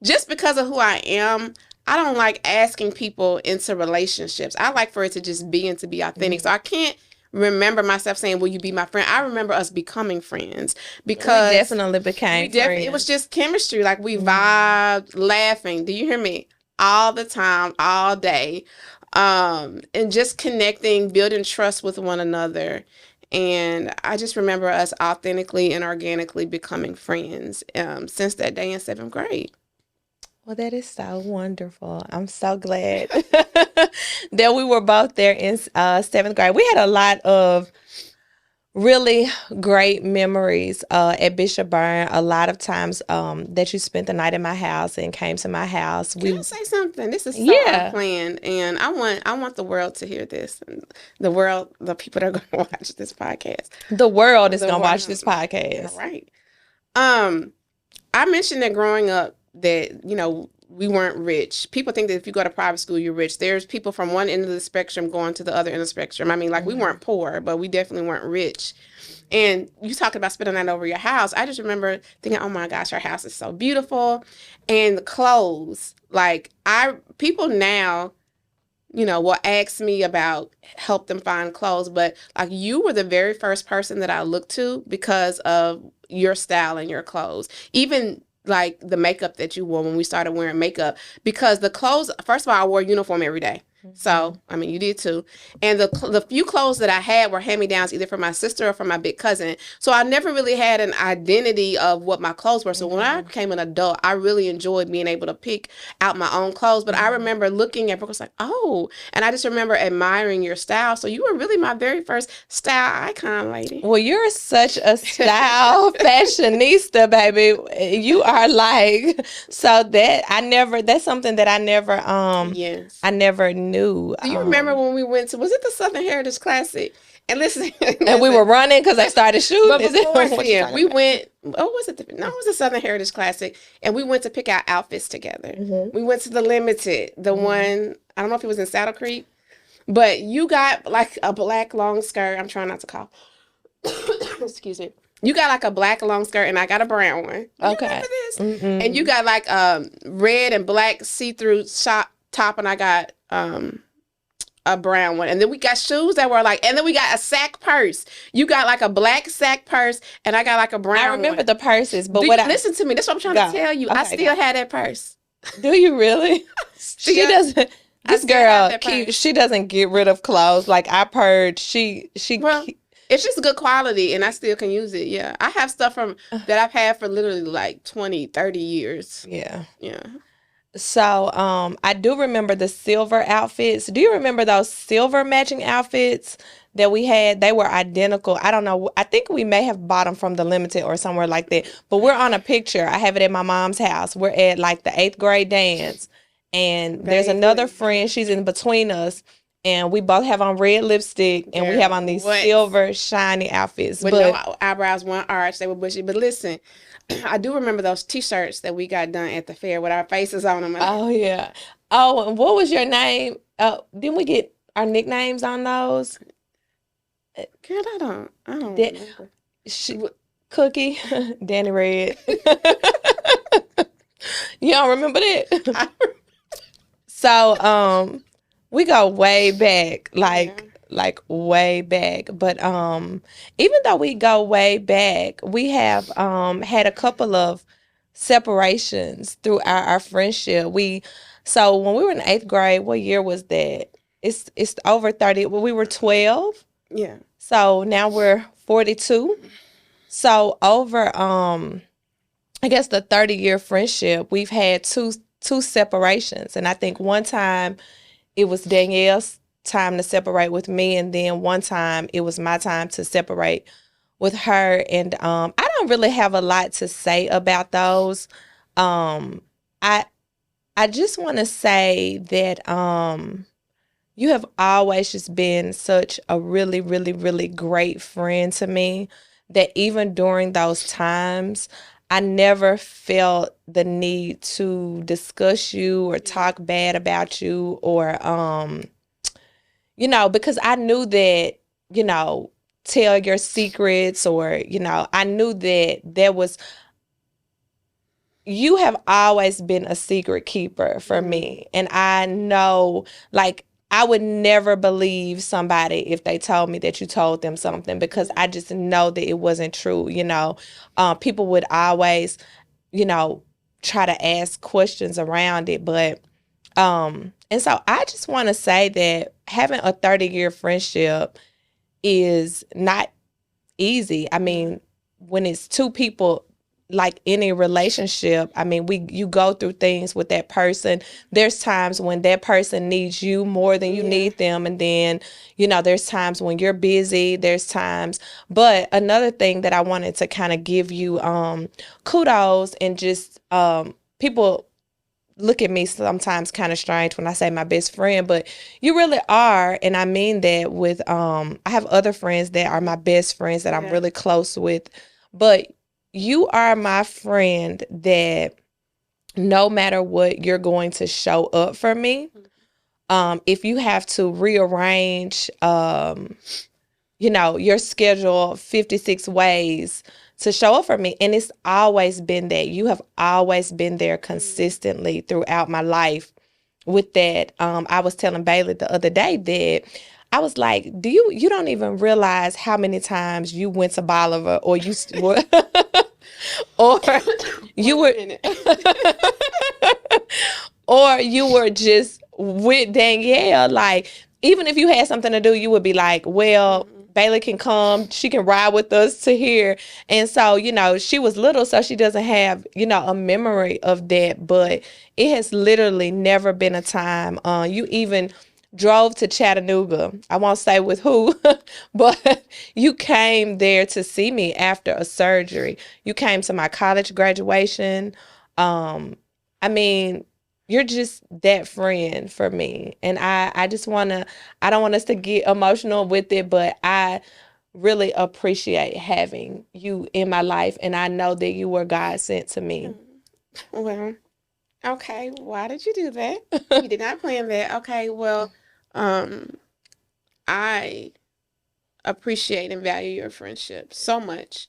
just because of who I am, I don't like asking people into relationships. I like for it to just be and to be authentic. So I can't remember myself saying, "Will you be my friend?" I remember us becoming friends, because we definitely became friends. It was just chemistry. Like, we vibed, laughing. Do you hear me? All the time, all day. And just connecting, building trust with one another. And I just remember us authentically and organically becoming friends since that day in 7th grade. Well, that is so wonderful. I'm so glad that we were both there in 7th grade. We had a lot of really great memories at Bishop Burn. A lot of times that you spent the night in my house and came to my house. Can I say something? This is so Yeah, unplanned, and I want the world to hear this. The world, the people that are going to watch this podcast. the world is The gonna watch world. this Yeah, podcast. right. Um, I mentioned that growing up that, we weren't rich. People think that if you go to private school, you're rich. There's people from one end of the spectrum going to the other end of the spectrum. I mean, like, we Mhm. weren't poor, but we definitely weren't rich. And you talked about spending that over your house. I just remember thinking, oh my gosh, our house is so beautiful. And the clothes, like, people now, will ask me about help them find clothes, but like, you were the very first person that I looked to because of your style and your clothes. Even like the makeup that you wore when we started wearing makeup, because the clothes, first of all, I wore a uniform every day. So, I mean, you did too. And the few clothes that I had were hand-me-downs either from my sister or from my big cousin. So I never really had an identity of what my clothes were. So when I became an adult, I really enjoyed being able to pick out my own clothes. But I remember looking at Brooke, was like, oh, and I just remember admiring your style. So you were really my very first style icon, lady. Well, you're such a style fashionista, baby. You are like, so that that's something that Yes. I never knew. Do you remember when we went to, was it the Southern Heritage Classic? And listen, And we were running because they started shooting. but Is that before what you're then, talking we about? went, oh, was it no, it was the Southern Heritage Classic, and we went to pick out outfits together. Mhm. We went to the Limited, the one, I don't know if it was in Saddle Creek, but you got like a black long skirt. I'm trying not to cough. Excuse me. You got like a black long skirt, and I got a brown one. You Okay. remember this? Mm-mm. And you got like red and black see-through top, and I got a brown one. And then we got shoes that were like, and then we got a sack purse. You got like a black sack purse, and I got like a brown I remember one. the purses, but Listen to me. That's what I'm trying Go. to tell you. I Okay, still go. had that purse. Do you really? She Still- doesn't. I This still have girl, that purse. she doesn't get rid of clothes. Like I've heard, she Well, it's just good quality, and I still can use it. Yeah. I have stuff that I've had for literally like 20, 30 years. yeah. Yeah. So, I do remember the silver outfits. Do you remember those silver matching outfits that we had? They were identical. I don't know. I think we may have bought them from the Limited or somewhere like that. But we're on a picture. I have it at my mom's house. We're at like the 8th grade dance, and there's another friend. She's in between us, and we both have on red lipstick, and we Girl, have on these what? silver shiny outfits. With But no eyebrows, one arch. They were bushy. But listen, I do remember those T-shirts that we got done at the fair with our faces on them. oh yeah. Oh, and what was your name? Didn't we get our nicknames on those? Girl, I don't Da- remember. Cookie, Danny Red. You don't remember that? So, we go way back, like way back. But even though we go way back, we have had a couple of separations through our friendship. So when we were in 8th grade, what year was that? It's over 30. Well, we were 12. Yeah. So now we're 42. So over I guess the 30-year friendship, we've had two separations. And I think one time it was Danielle's time to separate with me, and then one time it was my time to separate with her. And I don't really have a lot to say about those. I just want to say that you have always just been such a really, really, really great friend to me, that even during those times, I never felt the need to discuss you or talk bad about you, or because I knew that, tell your secrets, or, I knew that you have always been a secret keeper for me. And I know, like, I would never believe somebody if they told me that you told them something, because I just know that it wasn't true. People would always, try to ask questions around it. But, and so I just want to say that having a 30-year friendship is not easy. I mean, when it's two people like any relationship, I mean, you go through things with that person. There's times when that person needs you more than you Yeah. need them, and then, there's times when you're busy, there's times. But another thing that I wanted to kind of give you kudos, and just people look at me sometimes kind of strange when I say my best friend, but you really are. And I mean that with I have other friends that are my best friends that I'm Yeah. really close with, but you are my friend that no matter what, you're going to show up for me. If you have to rearrange your schedule 56 ways to show up for me. And it's always been that. You have always been there consistently throughout my life with that. I was telling Bailey the other day that I was like, you don't even realize how many times you went to Bolivar, or you or you Wait a were minute. or you were just with Danielle. Like, even if you had something to do, you would be like, well, Bailey can come. She can ride with us to here. And so, she was little, so she doesn't have, a memory of that. But it has literally never been a time. You even drove to Chattanooga. I won't say with who, but you came there to see me after a surgery. You came to my college graduation. I mean, you're just that friend for me. And I just I don't want us to get emotional with it, but I really appreciate having you in my life. And I know that you were God sent to me. Well, okay. Why did you do that? You did not plan that. Okay. Well, um, I appreciate and value your friendship so much.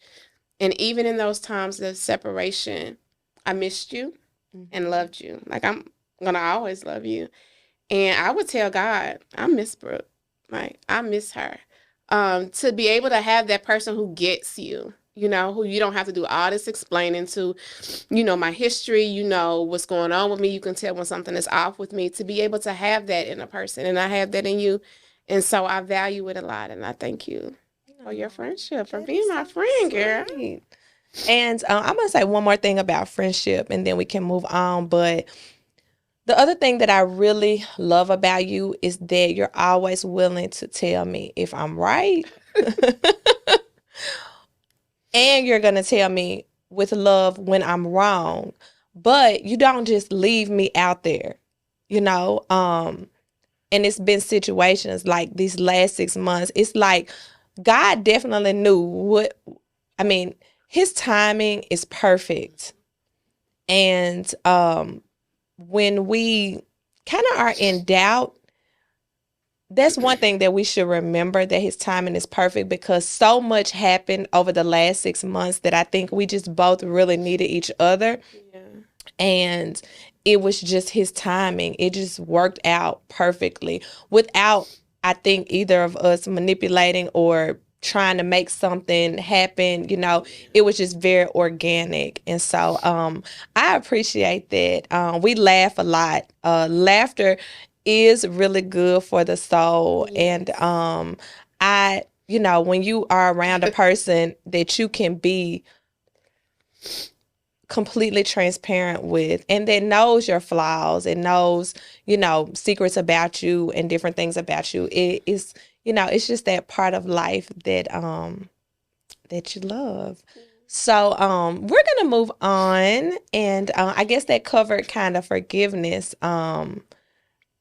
And even in those times of separation, I missed you and loved you. Like, I'm gonna always love you. And I would tell God, I miss Brooke. Like, I miss her. To be able to have that person who gets you, who you don't have to do all this explaining to, my history, what's going on with me. You can tell when something is off with me. To be able to have that in a person, and I have that in you. And so I value it a lot. And I thank you for your friendship, for That being is my so friend, girl. sweet. And I'm going to say one more thing about friendship, and then we can move on. But the other thing that I really love about you is that you're always willing to tell me if I'm right. And you're going to tell me with love when I'm wrong. But you don't just leave me out there, you know? And it's been situations like these last 6 months. It's like God definitely knew I mean, his timing is perfect. And when we kind of are in doubt, that's one thing that we should remember, that his timing is perfect, because so much happened over the last 6 months that I think we just both really needed each other. Yeah. And it was just his timing. It just worked out perfectly without, I think, either of us manipulating or trying to make something happen. It was just very organic. And so I appreciate that. We laugh a lot. Laughter is really good for the soul. And Yes. when you are around a person that you can be completely transparent with, and that knows your flaws and knows, secrets about you and different things about you, it is, it's just that part of life that you love. So we're gonna move on, and I guess that covered kind of forgiveness.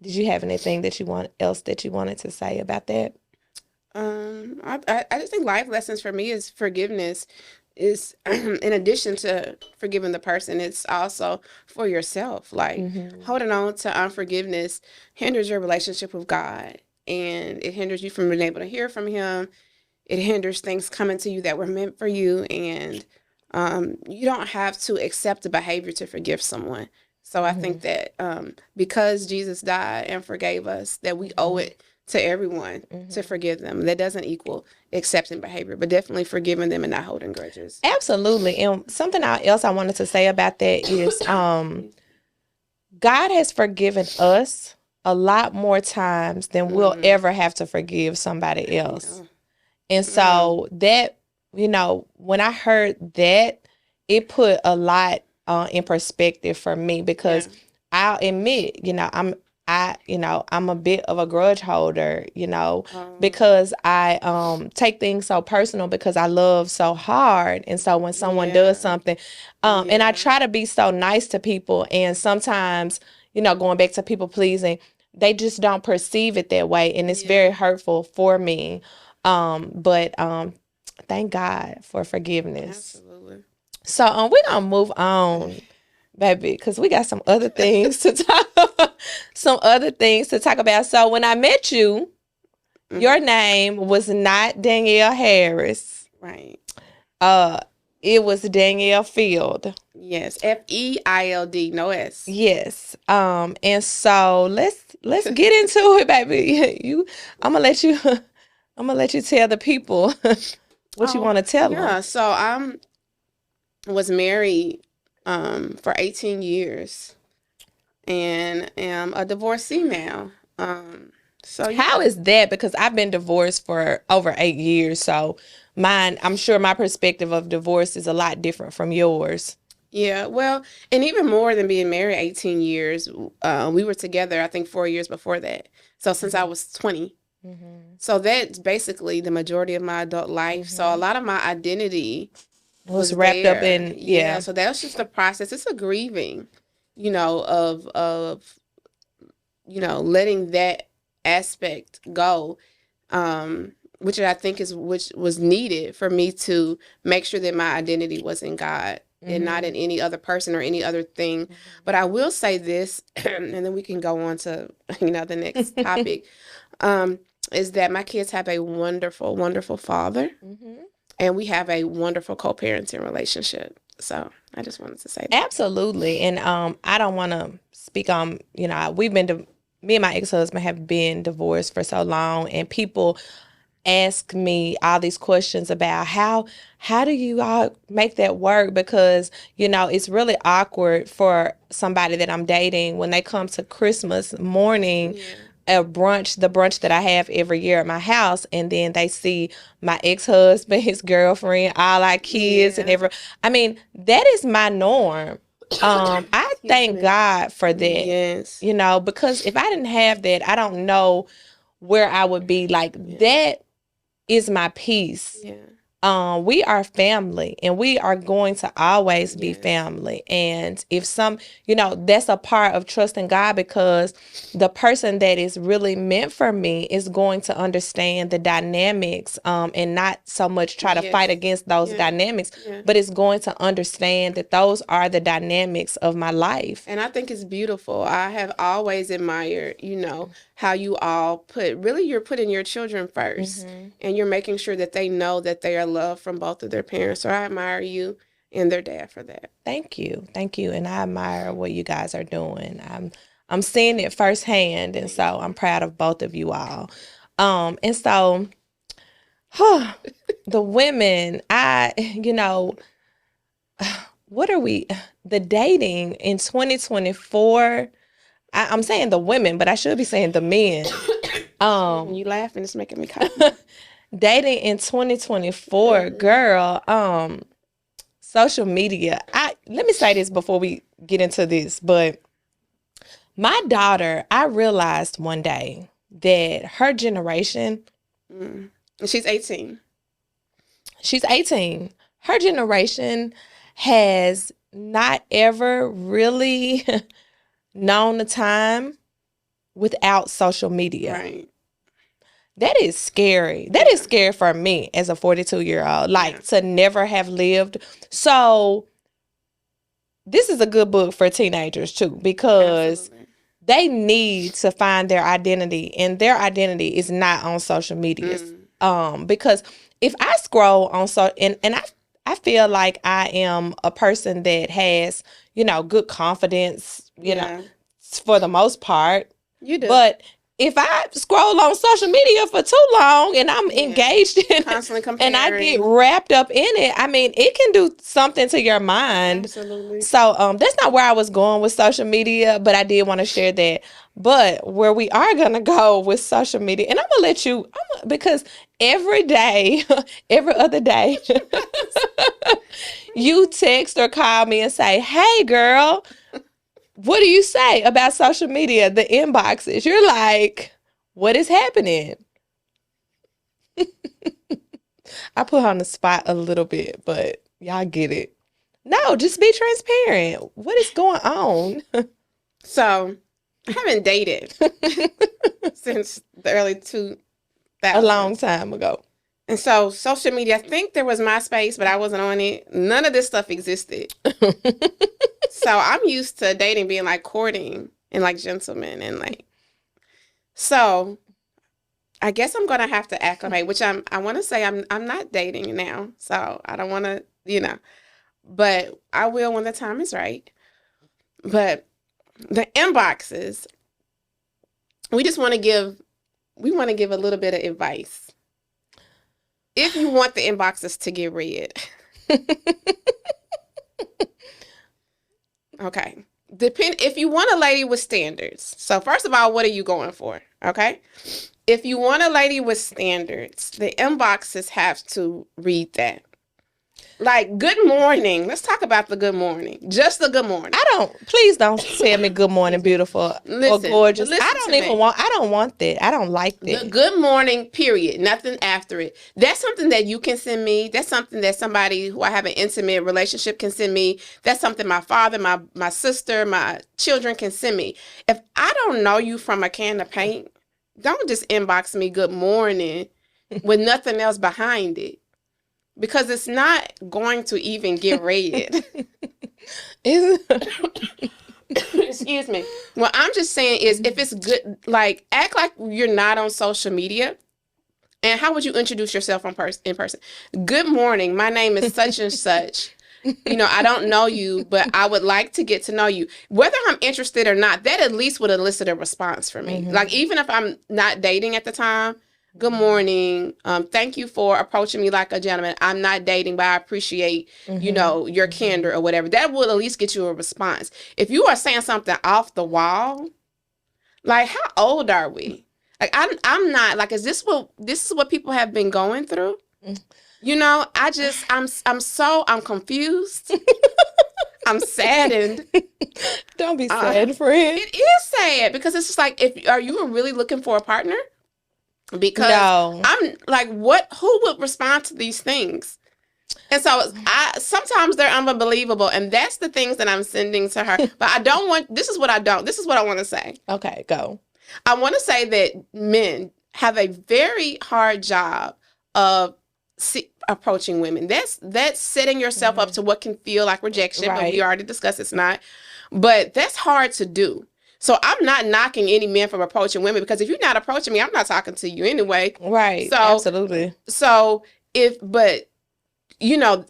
Did you have anything that you wanted to say about that? I just think life lessons for me is forgiveness is in addition to forgiving the person, it's also for yourself. Like, holding on to unforgiveness hinders your relationship with God, and it hinders you from being able to hear from Him. It hinders things coming to you that were meant for you, and you don't have to accept a behavior to forgive someone. So I think that because Jesus died and forgave us, that we owe it to everyone to forgive them. That doesn't equal accepting behavior, but definitely forgiving them and not holding grudges. Absolutely. And something else I wanted to say about that is God has forgiven us a lot more times than we'll ever have to forgive somebody else. Yeah. And so that, when I heard that, it put a lot in perspective for me Yeah. because I'll admit, I'm a bit of a grudge holder, Um, because I take things so personal because I love so hard. And so when someone does yeah. something, and I Yeah. try to be so nice to people, and sometimes, going back to people pleasing, they just don't perceive it that way, and it's very Yeah. hurtful for me. But thank God for forgiveness. Absolutely. So we're gonna move on, baby, because we got some other things to talk some other things to talk about. So when I met you, your Hmm. name was not Danielle Harris. Right. Uh it was Danielle Field. Yes. FEILD. No S. Yes. And so let's get into it, baby. I'm gonna let you I'm gonna let you tell the people what you Oh, want to tell them. yeah. So I'm was married for 18 years and am a divorcee now. So How yeah. is that? Because I've been divorced for over 8 years. So I'm sure my perspective of divorce is a lot different from yours. Yeah, well, and even more than being married 18 years, we were together, I think 4 years before that. So since I Mm-hmm. was 20. Mm-hmm. So that's basically the majority of my adult life. So a Mm-hmm. lot of my identity It was was wrapped up there. in, Yeah, yeah. so that was just a process. It's a grieving, of letting that aspect go, which I think is which was needed for me to make sure that my identity was in God and not Mm-hmm. in any other person or any other thing. But I will say this, and then we can go on to the next topic. Um, is that my kids have a wonderful, wonderful father, Mm-hmm. and we have a wonderful co-parenting relationship. So I just wanted to say that. Absolutely. And I don't want to speak on, me and my ex-husband have been divorced for so long, and people ask me all these questions about how do you all make that work, because it's really awkward for somebody that I'm dating when they come to Christmas morning, Yeah. the brunch that I have every year at my house, and then they see my ex-husband, his girlfriend, all our kids, and Yeah. every I mean, that is my norm. I Excuse thank me. God for that, Yes. because if I didn't have that, I don't know where I would be. Like, Yeah. that is my peace. Yeah. We are family, and we are going to always be Yes. family. And if that's a part of trusting God, because the person that is really meant for me is going to understand the dynamics, and not so much try to fight Yes. against those Yeah. dynamics, Yeah. but is going to understand that those are the dynamics of my life. And I think it's beautiful. I have always admired, how you all you're putting your children first Hmm. and you're making sure that they know that they are loved from both of their parents. So I admire you and their dad for that. Thank you, and I admire what you guys are doing. I'm seeing it firsthand, and Thank so I'm you. proud of both of you all. And so the women, what are we? The dating in 2024. I'm saying the women, but I should be saying the men. Excuse me, Um, you laughing, it's making me cough more. dating in 2024, girl. Social media. I Let me say this before we get into this, but my daughter, I realized one day that her generation, Mm. And she's 18. she's 18, her generation has not ever really known the time without social media. Right. That is scary. That is Yeah. scary for me as a 42-year-old, Yeah. like, to never have lived. So, this is a good book for teenagers too, because Absolutely. they need to find their identity, and their identity is not on social medias. Mm. Because if I scroll on and I feel like I am a person that has, good confidence, Yeah. for the most part. You do. But if I scroll on social media for too long and I'm engaged in constantly it and I get comparing. wrapped up in it, I mean, it can do something to your mind. Absolutely. So that's not where I was going with social media, but I did want to share that. But where we are gonna go with social media, and I'm gonna let you, because every day, every other day, you text or call me and say, "Hey, girl, what do you say about social media, the inboxes?" You're like, what is happening? I put her on the spot a little bit, but y'all get it. No, just be transparent. What is going on? So, I haven't dated since the early 2000s. A long time ago. And so, social media, I think there was MySpace, but I wasn't on it. None of this stuff existed. So, I'm used to dating being like courting and like gentlemen and like. So, I guess I'm gonna have to acclimate, which I want to say I'm not dating now, so I don't want to, but I will when the time is right. But the inboxes, we just want to give a little bit of advice. If you want the inboxes to get read, okay. If you want a lady with standards. So first of all, what are you going for? Okay. If you want a lady with standards, the inboxes have to read that. Like, good morning. Let's talk about the good morning. Just the good morning. Please don't tell me good morning, beautiful or gorgeous. I don't want that. I don't like that. The good morning, period. Nothing after it. That's something that you can send me. That's something that somebody who I have an intimate relationship can send me. That's something my father, my sister, my children can send me. If I don't know you from a can of paint, don't just inbox me good morning with nothing else behind it. Because it's not going to even get read. Excuse me. What I'm just saying is, if it's good, like, act like you're not on social media. And how would you introduce yourself in person? Good morning. My name is such and such. I don't know you, but I would like to get to know you. Whether I'm interested or not, that at least would elicit a response from me. Mm-hmm. Like, even if I'm not dating at the time, good morning. Thank you for approaching me like a gentleman. I'm not dating, but I appreciate, your candor or whatever. That will at least get you a response. If you are saying something off the wall, like, how old are we? Like, I'm not, like, this is what people have been going through? I'm confused. I'm saddened. Don't be sad, friend. It is sad because it's just like, are you really looking for a partner? Because no. I'm like, who would respond to these things? And so sometimes they're unbelievable. And that's the things that I'm sending to her. But this is what I want to say. Okay, go. I want to say that men have a very hard job of approaching women. That's setting yourself up to what can feel like rejection. Right. But we already discussed it's not. But that's hard to do. So I'm not knocking any men from approaching women, because if you're not approaching me, I'm not talking to you anyway. Right. So, absolutely. So we don't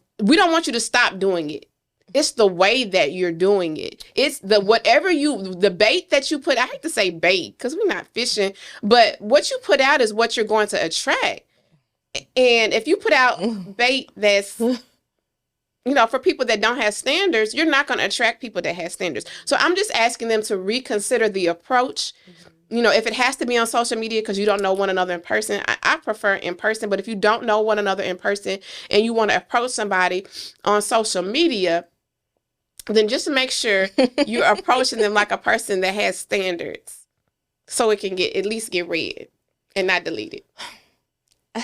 want you to stop doing it. It's the way that you're doing it. It's the bait that you put. I hate to say bait because we're not fishing, but what you put out is what you're going to attract. And if you put out bait that's for people that don't have standards, you're not going to attract people that have standards. So I'm just asking them to reconsider the approach. If it has to be on social media because you don't know one another in person, I prefer in person. But if you don't know one another in person and you want to approach somebody on social media, then just make sure you're approaching them like a person that has standards, so it can at least get read and not deleted.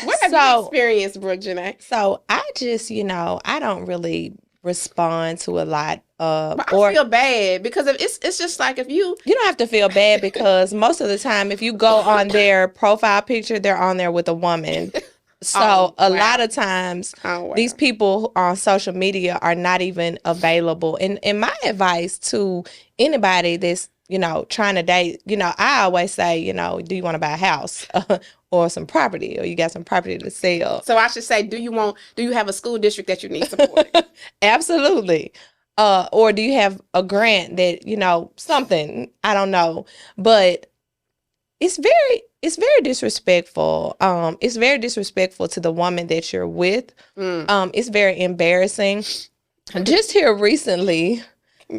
What have you experienced, Brooke, Janae? So I just, I don't really respond to a lot. But I feel bad because it's just like if you don't have to feel bad, because most of the time if you go on their profile picture, they're on there with a woman. So a lot of times these people on social media are not even available. And my advice to anybody that's, trying to date, I always say, do you want to buy a house or some property, or you got some property to sell? So I should say, do you have a school district that you need support? Absolutely. Or do you have a grant that, something, I don't know. But it's very disrespectful. It's very disrespectful to the woman that you're with. It's very embarrassing. Just here recently,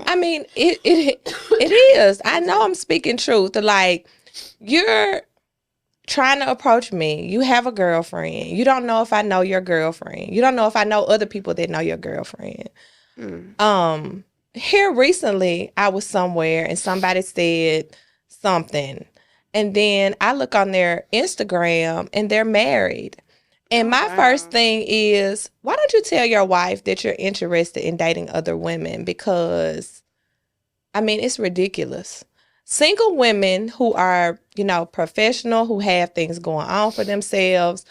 I mean, it is. I know I'm speaking truth. Like, you're trying to approach me. You have a girlfriend. You don't know if I know your girlfriend. You don't know if I know other people that know your girlfriend. Here recently, I was somewhere and somebody said something. And then I look on their Instagram and they're married. And my first thing is, why don't you tell your wife that you're interested in dating other women? Because, I mean, it's ridiculous. Single women who are, professional, who have things going on for themselves,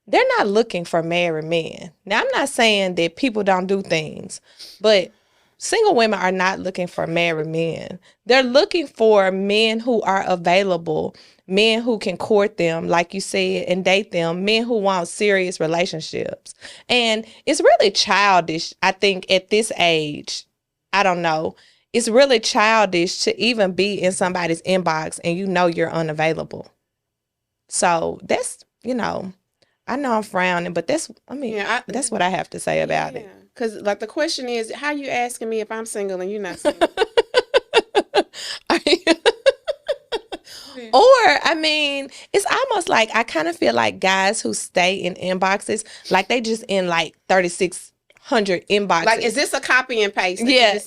they're not looking for married men. Now, I'm not saying that people don't do things, but single women are not looking for married men. They're looking for men who are available, men who can court them, like you said, and date them, men who want serious relationships. And it's really childish, I think, at this age. I don't know. It's really childish to even be in somebody's inbox and you're unavailable. So that's, I know I'm frowning, but that's what I have to say about it. Because, like, the question is, how you asking me if I'm single and you're not single? Or, I mean, it's almost like I kind of feel like guys who stay in inboxes, like they just in like 3,600 inboxes. Like, is this a copy and paste? Yeah,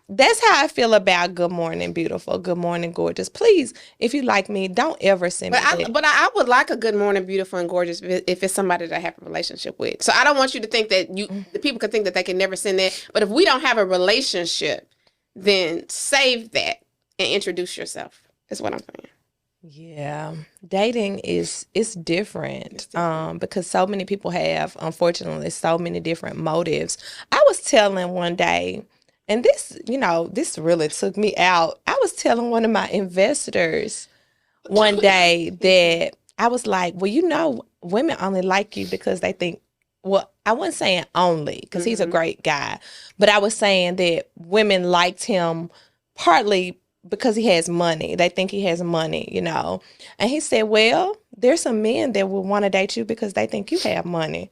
that's how I feel about good morning, beautiful. Good morning, gorgeous. Please, if you like me, don't ever send me that. But I would like a good morning, beautiful and gorgeous if it's somebody that I have a relationship with. So I don't want you to think that the people can think that they can never send that. But if we don't have a relationship, then save that and introduce yourself. Is what I'm saying. Yeah, dating is different, because so many people have, unfortunately, so many different motives. I was telling one day, and this really took me out. I was telling one of my investors one day that I was like, well, women only like you because they think, well, I wasn't saying only because he's a great guy, but I was saying that women liked him partly because he has money. They think he has money, And he said, well, there's some men that will want to date you because they think you have money.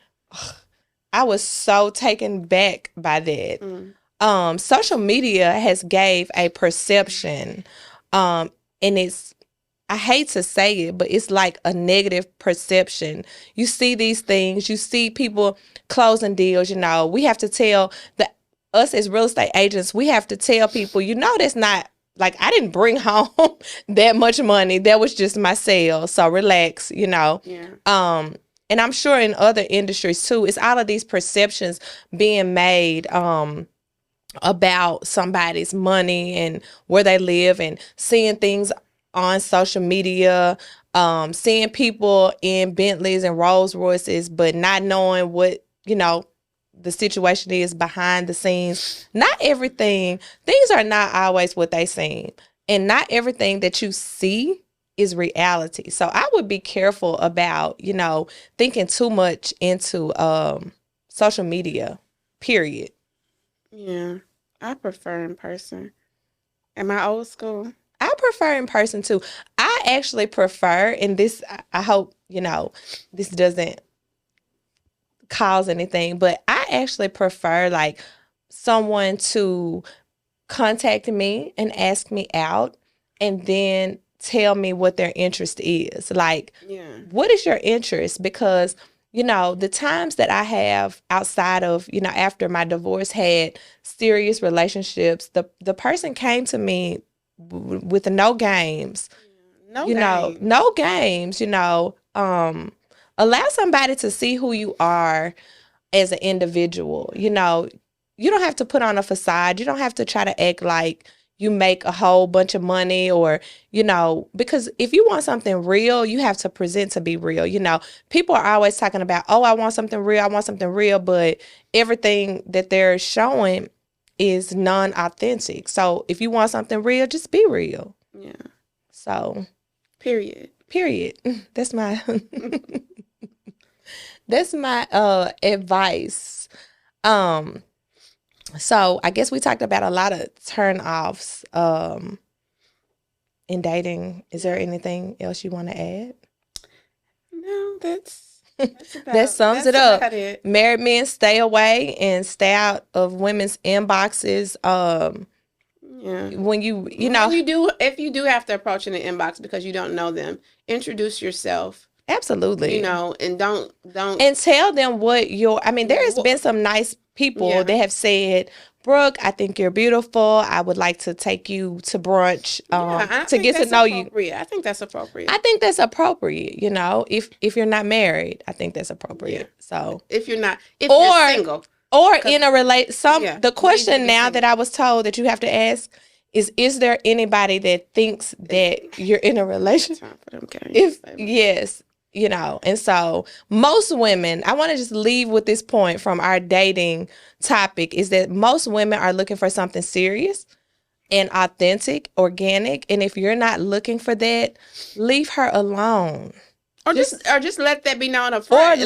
I was so taken back by that. Social media has gave a perception, and I hate to say it, but it's like a negative perception. You see these things, you see people closing deals, we have to tell us as real estate agents, we have to tell people, that's not, like, I didn't bring home that much money. That was just my sale. So relax, Yeah. And I'm sure in other industries too, it's all of these perceptions being made about somebody's money and where they live, and seeing things on social media, seeing people in Bentleys and Rolls Royces, but not knowing what, the situation is behind the scenes. Not everything, things are not always what they seem. And not everything that you see is reality. So I would be careful about, thinking too much into social media, period. Yeah, I prefer in person. Am I old school? I prefer in person too. I actually prefer, and this, I hope, this doesn't cause anything, but I actually prefer like someone to contact me and ask me out and then tell me what their interest is. Like, what is your interest? Because, the times that I have outside of, after my divorce, had serious relationships, the person came to me with no games. No games, allow somebody to see who you are as an individual. You don't have to put on a facade. You don't have to try to act like you make a whole bunch of money or, because if you want something real, you have to present to be real. People are always talking about, oh, I want something real, but everything that they're showing is non-authentic. So if you want something real, just be real. Yeah. So. Period. That's my That's my advice. So I guess we talked about a lot of turn-offs in dating. Is there anything else you want to add? No, That sums it that's up. about it. Married men, stay away and stay out of women's inboxes. Yeah. When you When you do, if you do have to approach in the inbox because you don't know them, introduce yourself. absolutely. And don't And tell them what I mean, there has been some nice people that have said, Brooke, I think you're beautiful. I would like to take you to brunch to get to know you. I think that's appropriate. I think that's appropriate, if you're not married, I think that's appropriate. Yeah. So if you're single. Or in a the question now single. that I was told that you have to ask is there anybody that thinks that you're in a relationship? Time for them games, Yes, and so most women, I want to just leave with this point from our dating topic, is that most women are looking for something serious and authentic, organic. And if you're not looking for that, leave her alone. Or just let that be known up front.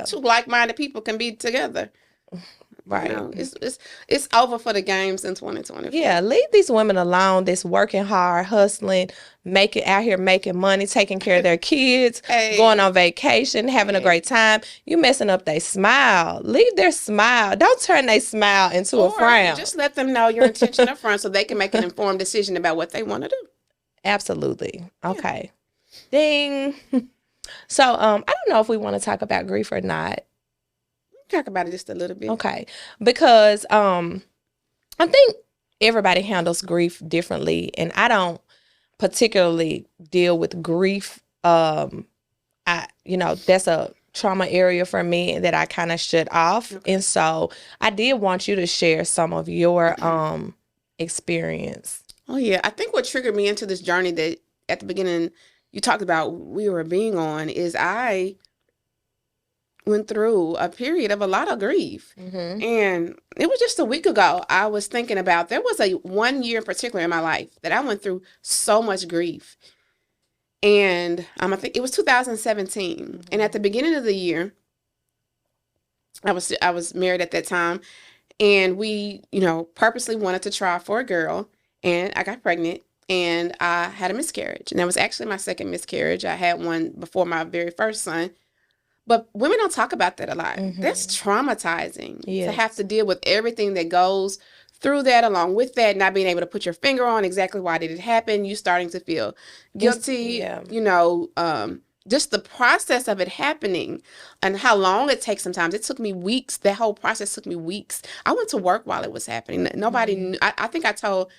Two like-minded people can be together. Right. It's over for the games in 2024. Yeah, leave these women alone that's working hard, hustling, out here making money, taking care of their kids, going on vacation, having a great time. You messing up their smile. Leave their smile. Don't turn their smile into a frown. Just let them know your intention up front so they can make an informed decision about what they want to do. Absolutely. Okay. Yeah. Ding. So I don't know if we want to talk about grief or not. Talk about it just a little bit. Okay. Because I think everybody handles grief differently, and I don't particularly deal with grief. That's a trauma area for me that I kind of shut off. Okay. And so I did want you to share some of your experience. Oh yeah. I think what triggered me into this journey that at the beginning you talked about we were being on is I went through a period of a lot of grief. Mm-hmm. And it was just a week ago, I was thinking about, there was 1 year in particular in my life that I went through so much grief. And I think it was 2017. Mm-hmm. And at the beginning of the year, I was married at that time. And we, purposely wanted to try for a girl. And I got pregnant. And I had a miscarriage. And that was actually my second miscarriage. I had one before my very first son. But women don't talk about that a lot. Mm-hmm. That's traumatizing to have to deal with everything that goes through that, along with that, not being able to put your finger on exactly why did it happen, you starting to feel guilty, just the process of it happening and how long it takes sometimes. It took me weeks. That whole process took me weeks. I went to work while it was happening. Nobody knew. I think I told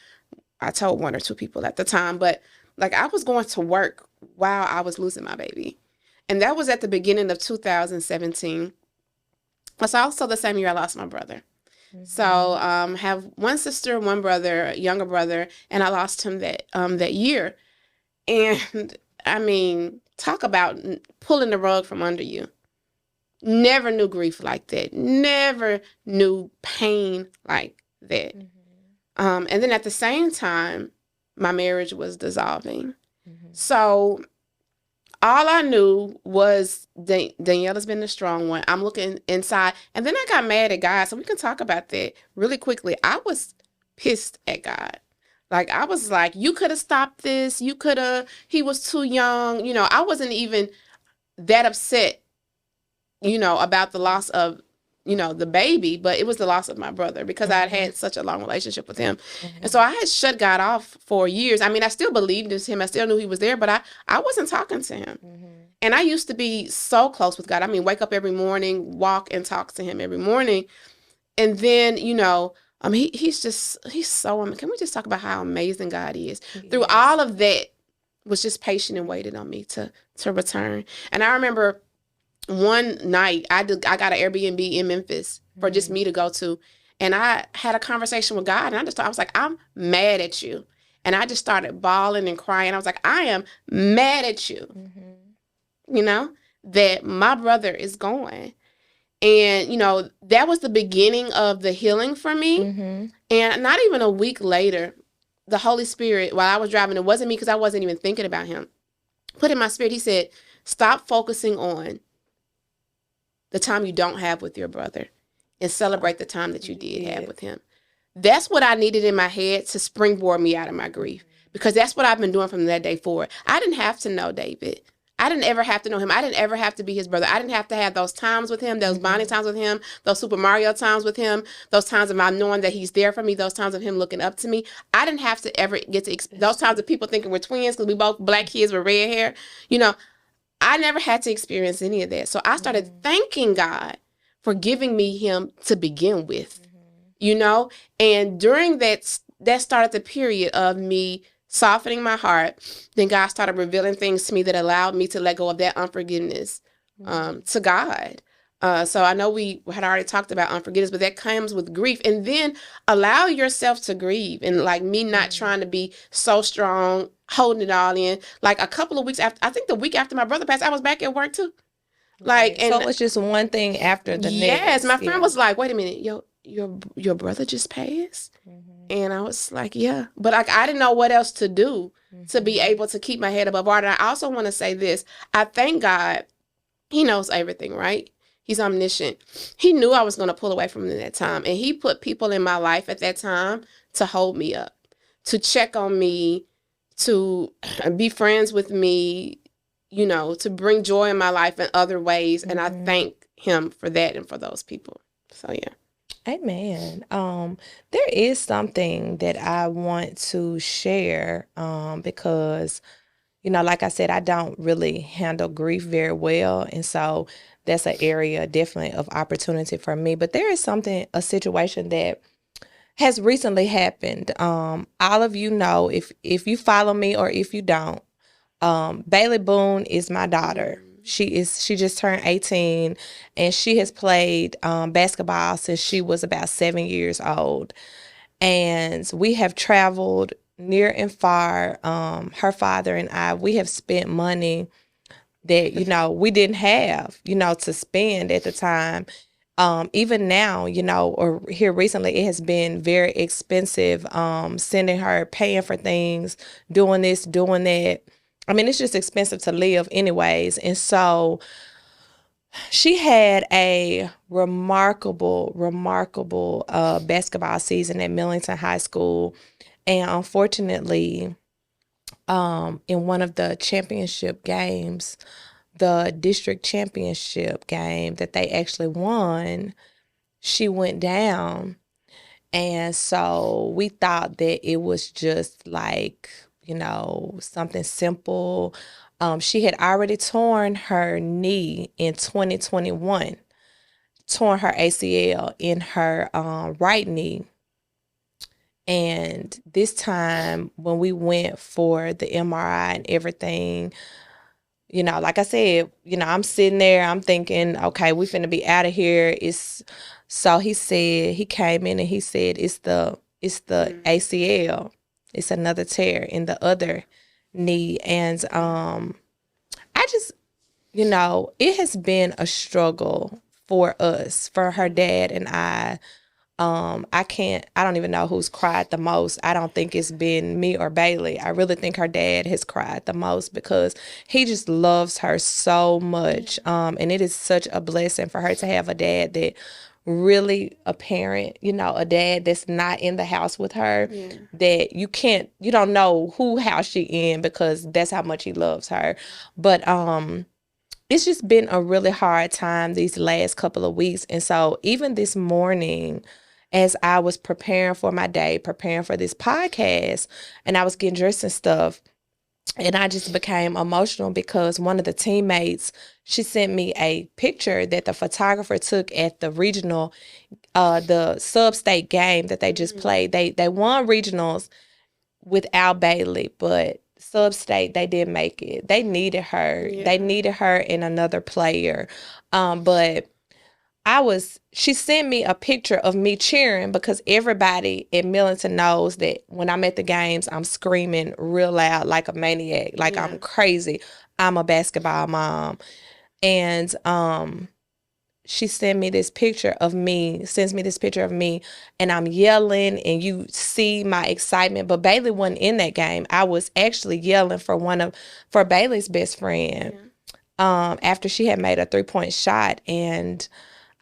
one or two people at the time, but I was going to work while I was losing my baby. And that was at the beginning of 2017. That's also the same year I lost my brother. Mm-hmm. So have one sister, one brother, a younger brother, and I lost him that year. And I mean, talk about pulling the rug from under you. Never knew grief like that. Never knew pain like that. Mm-hmm. And then at the same time, my marriage was dissolving. Mm-hmm. So all I knew was Danielle has been the strong one. I'm looking inside. And then I got mad at God. So we can talk about that really quickly. I was pissed at God. I was like, you could have stopped this. He was too young. I wasn't even that upset, about the loss of, the baby, but it was the loss of my brother because I had such a long relationship with him. Mm-hmm. And so I had shut God off for years. I mean, I still believed in him. I still knew he was there, but I wasn't talking to him. Mm-hmm. And I used to be so close with God. I mean, wake up every morning, walk and talk to him every morning. And then, he's so, can we just talk about how amazing God is? Yes. Through all of that, was just patient and waited on me to return. And I remember one night I got an Airbnb in Memphis for just me to go to. And I had a conversation with God, and I was like, I'm mad at you. And I just started bawling and crying. I was like, I am mad at you. Mm-hmm. That my brother is gone. And, that was the beginning of the healing for me. Mm-hmm. And not even a week later, the Holy Spirit, while I was driving, it wasn't me because I wasn't even thinking about him, put in my spirit, he said, stop focusing on the time you don't have with your brother and celebrate the time that you did have with him. That's what I needed in my head to springboard me out of my grief. because that's what I've been doing from that day forward. I didn't have to know David. I didn't ever have to know him. I didn't ever have to be his brother. I didn't have to have those times with him, those bonding times with him, those Super Mario times with him, those times of my knowing that he's there for me, those times of him looking up to me. I didn't have to ever get to those times of people thinking we're twins because we both black kids with red hair. You know, I never had to experience any of that. So I started thanking God for giving me him to begin with, you know? And during that started the period of me softening my heart. Then God started revealing things to me that allowed me to let go of that unforgiveness to God. So I know we had already talked about unforgiveness, but that comes with grief. And then allow yourself to grieve. And like me not trying to be so strong, holding it all in. Like a couple of weeks after, I think the week after my brother passed, I was back at work too. Like, So and it was just one thing after the yes, next. my friend was like, "Wait a minute, your brother just passed," and I was like, "Yeah," but like I didn't know what else to do to be able to keep my head above water. And I also want to say this: I thank God. He knows everything, right? He's omniscient. He knew I was going to pull away from him at that time, and he put people in my life at that time to hold me up, to check on me, to be friends with me, you know, to bring joy in my life in other ways. And I thank him for that and for those people. So yeah. Amen. There is something that I want to share because, you know, like I said, I don't really handle grief very well. And so that's an area definitely of opportunity for me. But there is something, a situation that has recently happened. All of you know, if you follow me or if you don't, Bailey Boone is my daughter. She just turned 18 and she has played basketball since she was about 7 years old. And we have traveled near and far. Her father and I, we have spent money that, you know, we didn't have, you know, to spend at the time. Even now, you know, or here recently, it has been very expensive. Sending her, paying for things, doing this, doing that. I mean, it's just expensive to live anyways. And so she had a remarkable basketball season at Millington High School. And unfortunately, in one of the championship games, the district championship game that they actually won, she went down. And so we thought that it was just like, you know, something simple. She had already torn her knee in 2021, torn her ACL in her right knee. And this time when we went for the MRI and everything, you know, like I said, you know, I'm sitting there, I'm thinking, okay, we finna be out of here. So he said, he came in and he said, it's the ACL. It's another tear in the other knee. And I just, you know, it has been a struggle for us, for her dad and I. I don't even know who's cried the most. I don't think it's been me or Bailey. I really think her dad has cried the most because he just loves her so much. And it is such a blessing for her to have a dad that really, a parent, you know, a dad that's not in the house with her, that you don't know who house she in because that's how much he loves her. But it's just been a really hard time these last couple of weeks. And so even this morning, as I was preparing for my day, preparing for this podcast, and I was getting dressed and stuff, and I just became emotional because one of the teammates, she sent me a picture that the photographer took at the regional, the sub-state game that they just played. They won regionals without Bailey, but sub-state, they didn't make it. They needed her. Yeah. They needed her and another player. But she sent me a picture of me cheering because everybody at Millington knows that when I'm at the games, I'm screaming real loud like a maniac, like I'm crazy. I'm a basketball mom. And she sends me this picture of me, and I'm yelling, and you see my excitement. But Bailey wasn't in that game. I was actually yelling for Bailey's best friend after she had made a 3-point shot, and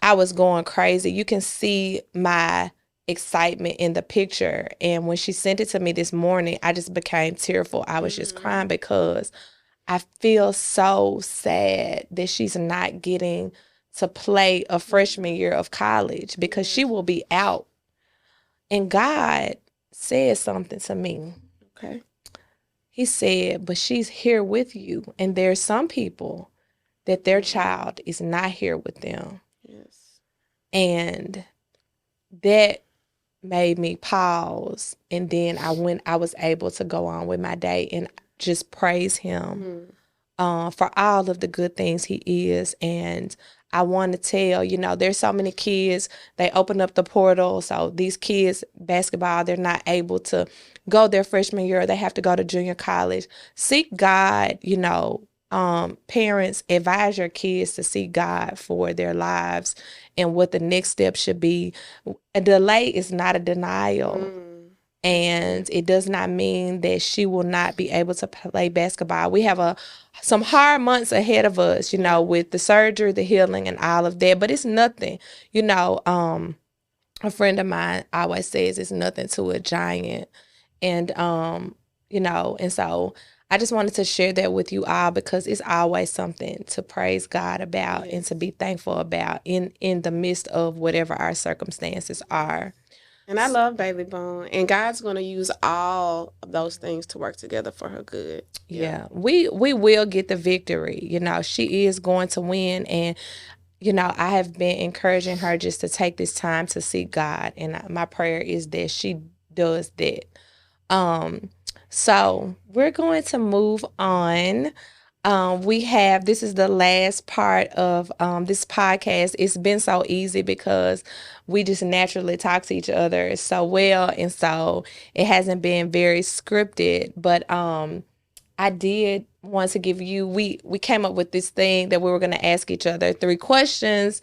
I was going crazy. You can see my excitement in the picture. And when she sent it to me this morning, I just became tearful. I was just crying because I feel so sad that she's not getting to play a freshman year of college because she will be out. And God said something to me. Okay. He said, but she's here with you. And there's some people that their child is not here with them. Yes. And that made me pause. And then I was able to go on with my day and just praise him for all of the good things he is. And I want to tell, there's so many kids, they open up the portal. So these kids, basketball, they're not able to go their freshman year. They have to go to junior college. Seek God, parents, advise your kids to seek God for their lives and what the next step should be. A delay is not a denial. And it does not mean that she will not be able to play basketball. We have some hard months ahead of us, with the surgery, the healing, and all of that. But it's nothing, a friend of mine always says it's nothing to a giant. And, and so I just wanted to share that with you all because it's always something to praise God about and to be thankful about in the midst of whatever our circumstances are. And I love Bailey Boone, and God's going to use all of those things to work together for her good. Yeah. We will get the victory. She is going to win. And, I have been encouraging her just to take this time to seek God. And my prayer is that she does that. So we're going to move on. This is the last part of this podcast. It's been so easy because we just naturally talk to each other so well. And so it hasn't been very scripted, but I did want to give you, we came up with this thing that we were going to ask each other 3 questions.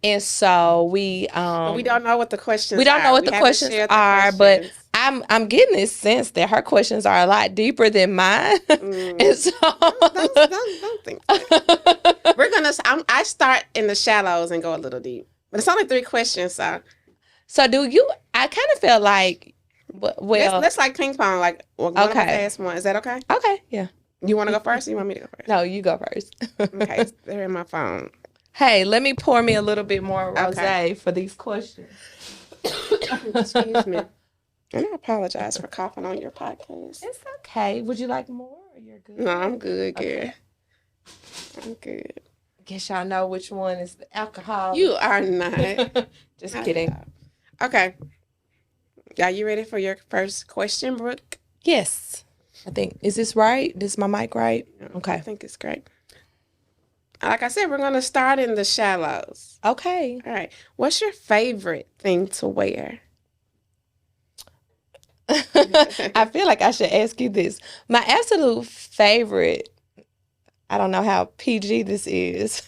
And so but we don't know what the questions we don't know what we the questions are, but I'm getting this sense that her questions are a lot deeper than mine. And so don't think that. We're gonna. I start in the shallows and go a little deep, but it's only 3 questions. So do you? I kind of feel like, well, let's like ping pong. Like, one of us ask one. Is that okay? Okay, yeah. You want to go first? Or you want me to go first? No, you go first. Okay, they're in my phone. Hey, let me pour me a little bit more rosé for these questions. Excuse me. And I apologize for coughing on your podcast. It's okay. Would you like more or you're good? No, I'm good, girl. I'm good. Guess y'all know which one is the alcohol. You are not. Just kidding. Okay. Are you ready for your first question, Brooke? Yes. I think, is this right? Is my mic right? Okay. I think it's great. Like I said, we're going to start in the shallows. Okay. All right. What's your favorite thing to wear? I feel like I should ask you this. My absolute favorite, I don't know how PG this is.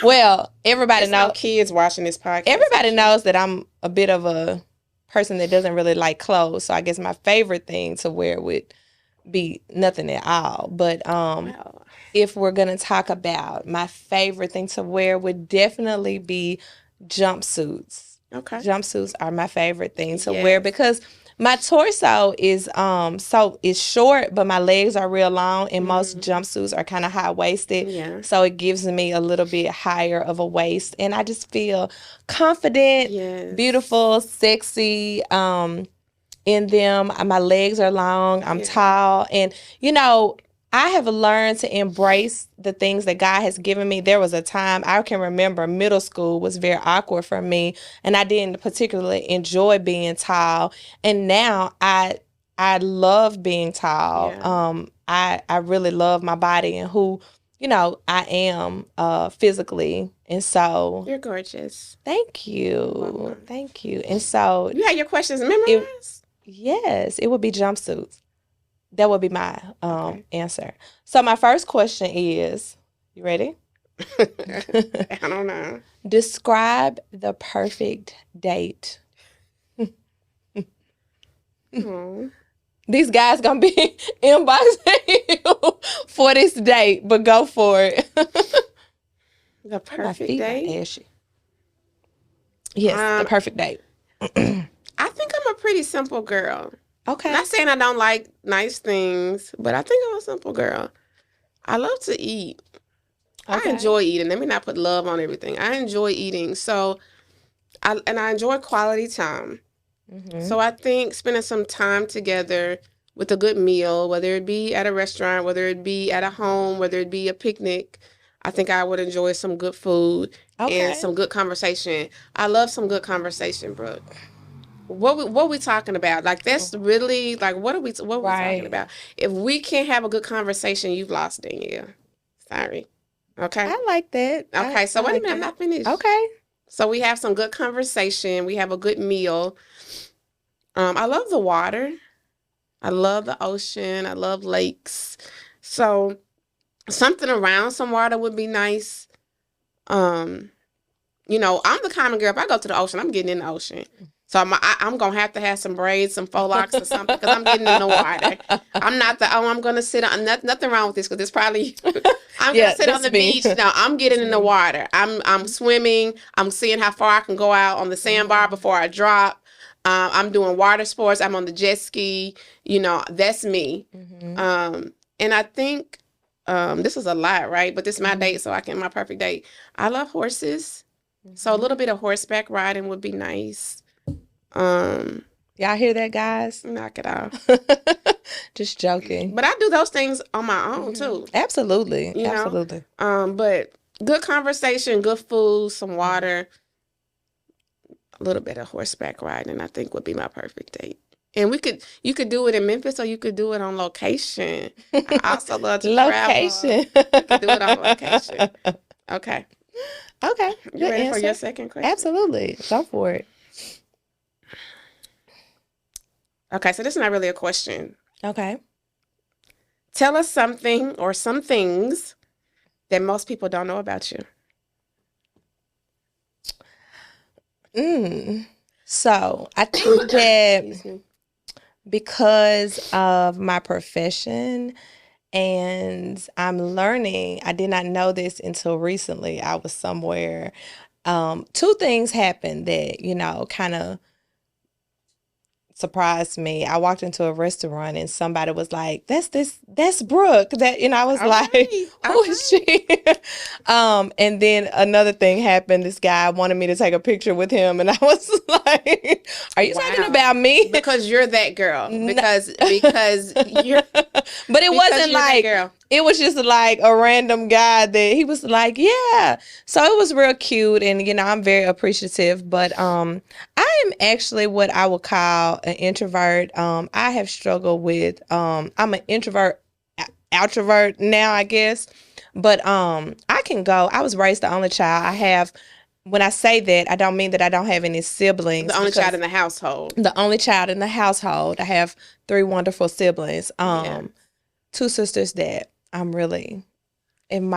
Well, everybody knows. No kids watching this podcast. Everybody knows that I'm a bit of a person that doesn't really like clothes. So I guess my favorite thing to wear would be nothing at all. But if we're going to talk about my favorite thing to wear would definitely be jumpsuits. Okay. Jumpsuits are my favorite thing to wear because my torso is short, but my legs are real long, and most jumpsuits are kind of high-waisted. Yeah. So it gives me a little bit higher of a waist, and I just feel confident, beautiful, sexy in them. My legs are long. I'm tall, and I have learned to embrace the things that God has given me. There was a time I can remember middle school was very awkward for me, and I didn't particularly enjoy being tall. And now I love being tall. Yeah. I really love my body and who I am physically. And so you're gorgeous. Thank you. Thank you. And so you had your questions memorized? Yes, it would be jumpsuits. That would be my answer. So my first question is, you ready? I don't know. Describe the perfect date. These guys gonna be inboxing you for this date, but go for it. The perfect date? Yes, the perfect date. I think I'm a pretty simple girl. Okay. Not saying I don't like nice things, but I think I'm a simple girl. I love to eat. I Okay. enjoy eating. Let me not put love on everything. I enjoy eating. So I enjoy quality time. Mm-hmm. So I think spending some time together with a good meal, whether it be at a restaurant, whether it be at a home, whether it be a picnic, I think I would enjoy some good food and Okay. some good conversation. I love some good conversation, Brooke. What we talking about? Like that's really like what are we talking Right. about? If we can't have a good conversation, you've lost Danielle. Sorry. Okay. I like that. Okay. So I wait a like minute, I'm that. not finished. Okay. So we have some good conversation. We have a good meal. I love the water. I love the ocean. I love lakes. So something around some water would be nice. Um, I'm the kind of girl. If I go to the ocean, I'm getting in the ocean. So I'm gonna have to have some braids, some faux locks, or something because I'm getting in the water. I'm not I'm gonna sit on nothing wrong with this because it's probably I'm gonna Yeah, sit on that's the me. beach. No, I'm getting That's in the me. water. I'm swimming. I'm seeing how far I can go out on the sandbar Mm-hmm. before I drop. I'm doing water sports. I'm on the jet ski. That's me. Mm-hmm. And I think this is a lot, right? But this is my Mm-hmm. date, so I can my perfect date. I love horses. So a Mm-hmm. little bit of horseback riding would be nice. Um, Y'all hear that, guys? Knock it off. Just joking. But I do those things on my own Hmm. too, Absolutely. you know. Absolutely. But good conversation, good food, some water, a little bit of horseback riding, I think would be my perfect date. And you could do it in Memphis or you could do it on location. I also love to travel. Location. You could do it on location. Okay. Okay. You Good ready for your answer. second question? Absolutely. Go for it. Okay, so this is not really a question. Okay. Tell us something or some things that most people don't know about you. So I think that Excuse me. because of my profession and I'm learning, I did not know this until recently. I was somewhere. Two things happened that, kind of surprised me. I walked into a restaurant and somebody was like, that's Brooke. That I was All like, right. All who is right. she? And then another thing happened. This guy wanted me to take a picture with him and I was like, are you talking Wow. about me? Because you're that girl. No. Because you're But it because wasn't you're that like girl. it was just like a random guy that he was like, yeah. So it was real cute and I'm very appreciative, but I am actually what I would call an introvert. I have struggled with I'm an introvert outrovert now, I guess. But I can go. I was raised the only child. I have when I say that, I don't mean that I don't have any The siblings only child because in the household. the only child in the household. I have three wonderful siblings. Yeah. Two sisters that I'm really in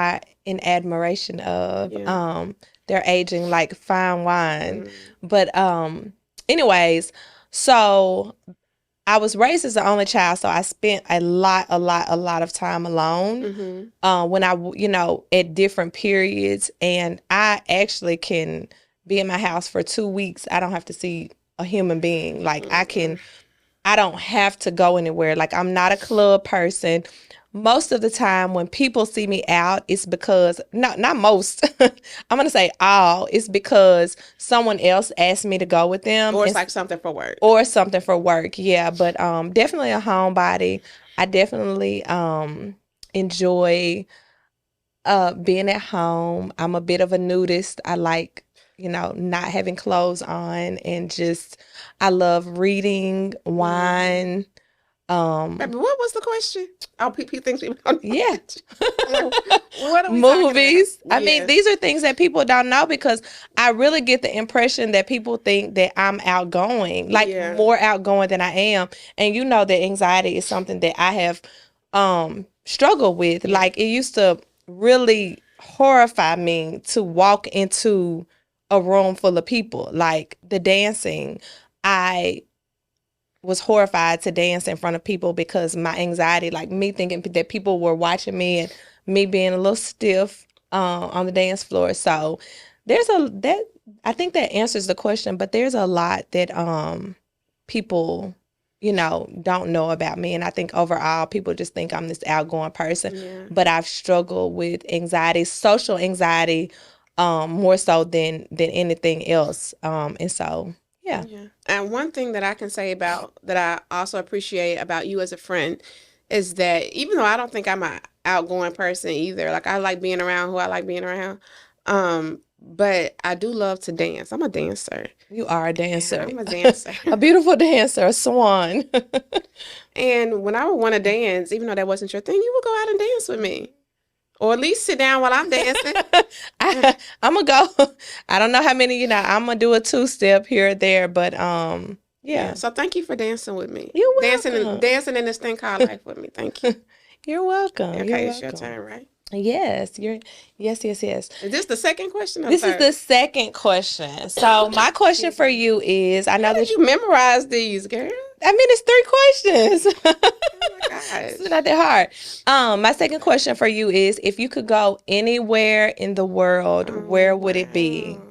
admiration of. Yeah. They're aging like fine wine. Mm. But anyways, so I was raised as the only child, so I spent a lot of time alone. Mm-hmm. When at different periods, and I actually can be in my house for 2 weeks. I don't have to see a human being. Like Mm-hmm. I don't have to go anywhere. Like I'm not a club person. Most of the time when people see me out, it's because not most. I'm gonna say all. It's because someone else asked me to go with them, Or it's like something for work. or something for work. Yeah, but definitely a homebody. I definitely enjoy being at home. I'm a bit of a nudist. I like not having clothes on and just I love reading, Mm-hmm. wine. Um, Baby, what was the question? Oh, people thinks people don't know yeah. that. What are we talking about? Movies. I mean, Yes. these are things that people don't know because I really get the impression that people think that I'm outgoing, like Yeah. more outgoing than I am. And that anxiety is something that I have struggled with. Yeah. Like it used to really horrify me to walk into a room full of people. Like the dancing, I was horrified to dance in front of people because my anxiety, like me thinking that people were watching me and me being a little stiff on the dance floor. So there's I think that answers the question, but there's a lot that people, don't know about me. And I think overall people just think I'm this outgoing person. Yeah. But I've struggled with anxiety, social anxiety, more so than anything else. And so yeah. Yeah. And one thing that I can say about that I also appreciate about you as a friend is that even though I don't think I'm an outgoing person either, like I like being around who I like being around, but I do love to dance. I'm a dancer. You are a Yeah, dancer. I'm a dancer. A beautiful dancer, a swan. And when I would want to dance, even though that wasn't your thing, you would go out and dance with me. Or at least sit down while I'm dancing. I'm gonna go. I don't know how many, I'm gonna do a two-step here or there, but Yeah. yeah. So thank you for dancing with me. You're Dancing welcome. dancing in this thing called life with me. Thank you. You're welcome. Okay, You're it's your welcome. turn, right? Yes, yes. Is this the second question or This is third? the second question. So my question for you is, I know How that did you memorize these, girl? it's 3 questions. Oh my gosh. It's not that hard. My second question for you is, if you could go anywhere in the world, where would it be? Wow.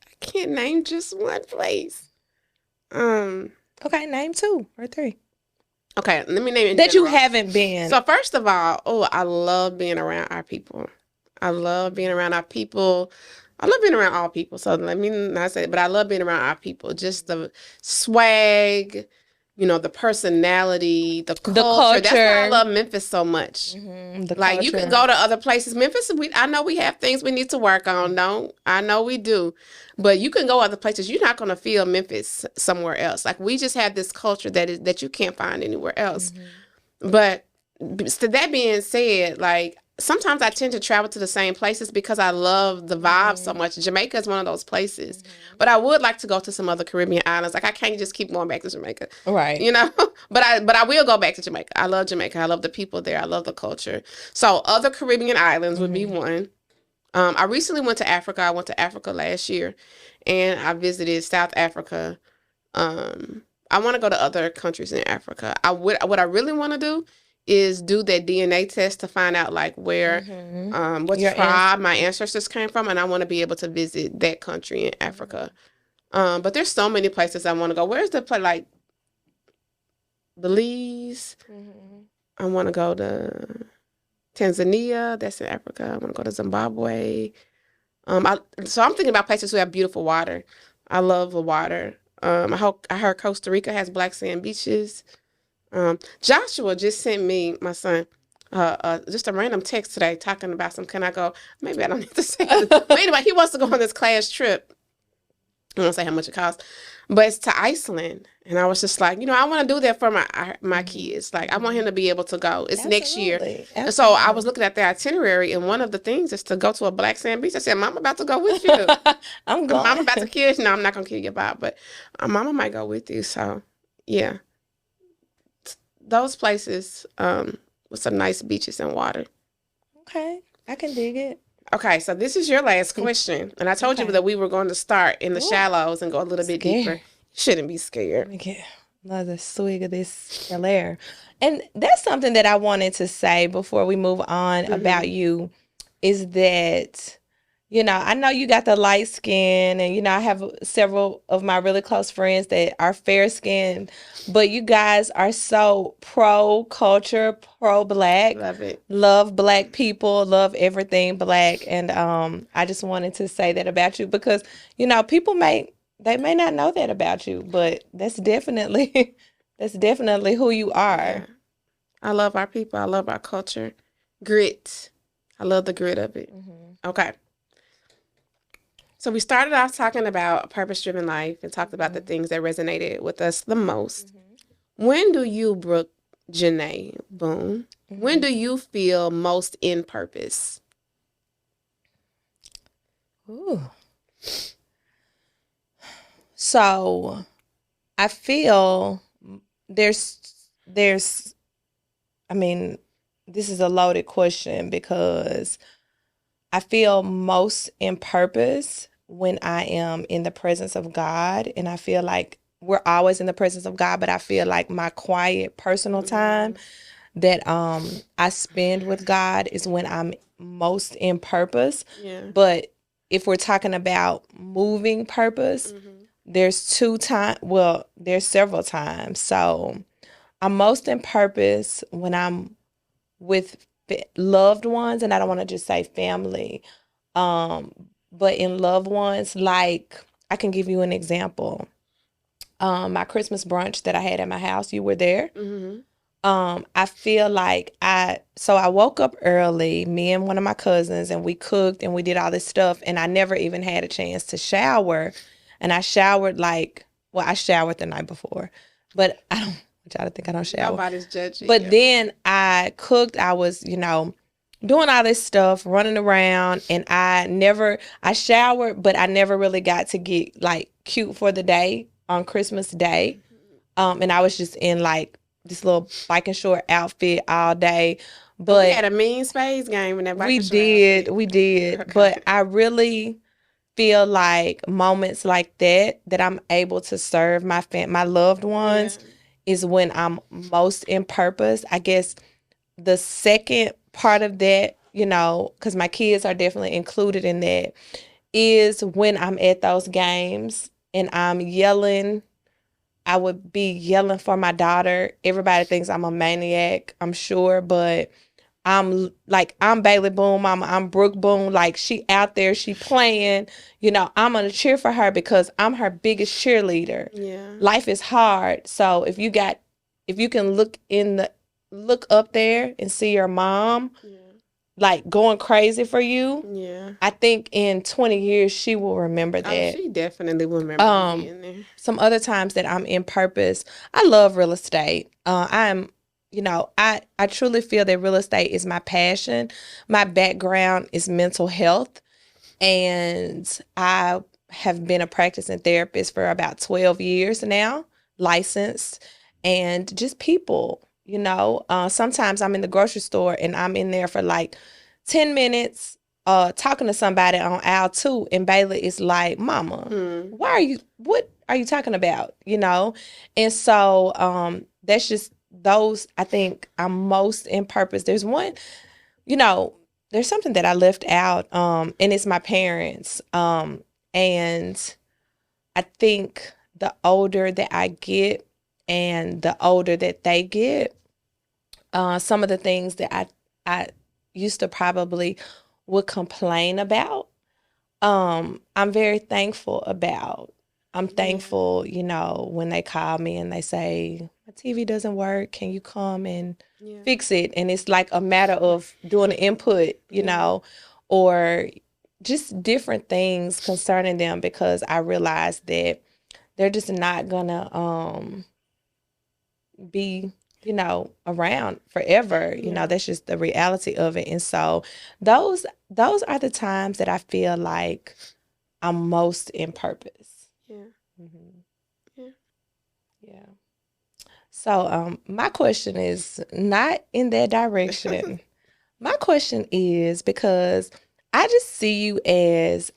I can't name just one place. Okay, name 2 or 3 Okay, let me name it in that you general. haven't been. So first of all, I love being around our people. I love being around our people. I love being around all people. So let me not say it, but I love being around our people. Just the swag, the personality, the culture. That's why I love Memphis so much. The Like you can go to other places. Memphis, I know we have things we need to work on. Don't I know we do, but you can go other places. You're not gonna feel Memphis somewhere else. Like we just have this culture that you can't find anywhere else. But so that being said, like sometimes I tend to travel to the same places because I love the vibe so much. Jamaica is one of those places. But I would like to go to some other Caribbean islands. Like I can't just keep going back to Jamaica. Right. But I will go back to Jamaica. I love Jamaica. I love the people there. I love the culture. So other Caribbean islands would be one. I recently went to Africa. I went to Africa last year and I visited South Africa. I want to go to other countries in Africa. What I really want to do is do that DNA test to find out like where what tribe my ancestors came from, and I want to be able to visit that country in Africa. But there's so many places I want to go. Where's the place like Belize? I want to go to Tanzania. That's in Africa. I want to go to Zimbabwe. So I'm thinking about places who have beautiful water. I love the water. I heard Costa Rica has black sand beaches. Joshua just sent me, my son, just a random text today talking about some. Can I go? Maybe I don't need to say it. But anyway, he wants to go on this class trip. I won't say how much it costs, but it's to Iceland. And I was just like, I want to do that for my kids. Like, I want him to be able to go. It's next year. And so I was looking at the itinerary, and one of the things is to go to a black sand beach. I said, Mama about to go with you. I'm going. Mama about to kill you. No, I'm not going to kill you about, but Mama might go with you. So, yeah. Those places with some nice beaches and water. Okay. I can dig it. Okay, so this is your last question. And I told you that we were going to start in the shallows and go a little bit deeper. You shouldn't be scared. Let me get another swig of this air. And that's something that I wanted to say before we move on about you is that, I know you got the light skin and, I have several of my really close friends that are fair skinned, but you guys are so pro-culture, pro-black. Love it. Love black people, love everything black. And I just wanted to say that about you because, people may not know that about you, but that's definitely who you are. Yeah. I love our people. I love our culture. Grit. I love the grit of it. Okay. So we started off talking about a purpose-driven life and talked about the things that resonated with us the most. When do you, Brooke Janae Boone, when do you feel most in purpose? Ooh. So I feel this is a loaded question because I feel most in purpose when I am in the presence of God, and I feel like we're always in the presence of God, but I feel like my quiet personal time that I spend with God is when I'm most in purpose. Yeah. But if we're talking about moving purpose, there's there's several times. So I'm most in purpose when I'm with loved ones, and I don't want to just say family, um, but in loved ones. Like, I can give you an example. My Christmas brunch that I had at my house, you were there. Mm-hmm. I feel like I woke up early, me and one of my cousins, and we cooked and we did all this stuff, and I never even had a chance to shower. And I showered I showered the night before, but I don't want y'all to think I don't shower. Nobody's judging But you. then I cooked. I was, doing all this stuff, running around, and I showered, but I never really got to get like cute for the day on Christmas Day. And I was just in like this little biking short outfit all day. We But had a mean spades game in that we biking short did, outfit. we did. Okay. But I really feel like moments like that I'm able to serve my loved ones is when I'm most in purpose. I guess the second part of that, because my kids are definitely included in that, is when I'm at those games and I'm yelling. I would be yelling for my daughter. Everybody thinks I'm a maniac, I'm sure, but I'm Bailey Boone mama. I'm Brooke Boone. Like, she out there, she playing. I'm gonna cheer for her because I'm her biggest cheerleader. Yeah. Life is hard. So if you can look up there and see your mom like going crazy for you, I think in 20 years she will remember that. Oh, she definitely will remember being there. Some other times that I'm in purpose, I love real estate. I truly feel that real estate is my passion. My background is mental health, and I have been a practicing therapist for about 12 years now, licensed, and just people. Sometimes I'm in the grocery store and I'm in there for like 10 minutes talking to somebody on aisle 2, and Bailey is like, Mama, what are you talking about? And so that's just those. I think I'm most in purpose. There's one, there's something that I left out, and it's my parents. And I think the older that I get and the older that they get, some of the things that I used to probably would complain about, I'm very thankful about. I'm thankful, when they call me and they say, my TV doesn't work. Can you come and fix it? And it's like a matter of doing an input, or just different things concerning them, because I realize that they're just not gonna be around forever. That's just the reality of it. And so those are the times that I feel like I'm most in purpose. Yeah. So my question is not in that direction. My question is, because I just see you as,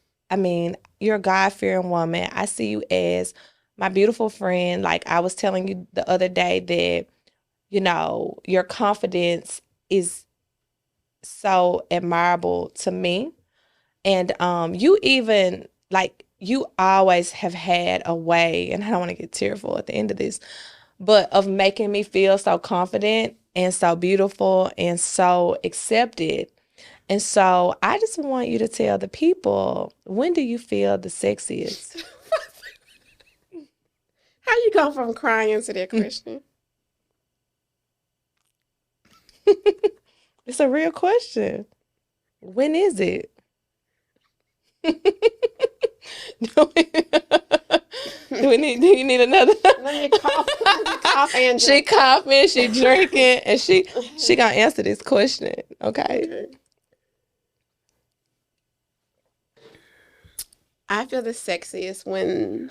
you're a God-fearing woman. I see you as my beautiful friend. Like I was telling you the other day that, your confidence is so admirable to me. And you even, like, you always have had a way, and I don't want to get tearful at the end of this, but of making me feel so confident and so beautiful and so accepted. And so I just want you to tell the people, when do you feel the sexiest? How you go from crying to that question? It's a real question. When is it? Do you need another? Let me cough and She coughing, she drinking, and she gonna answer this question. Okay. I feel the sexiest when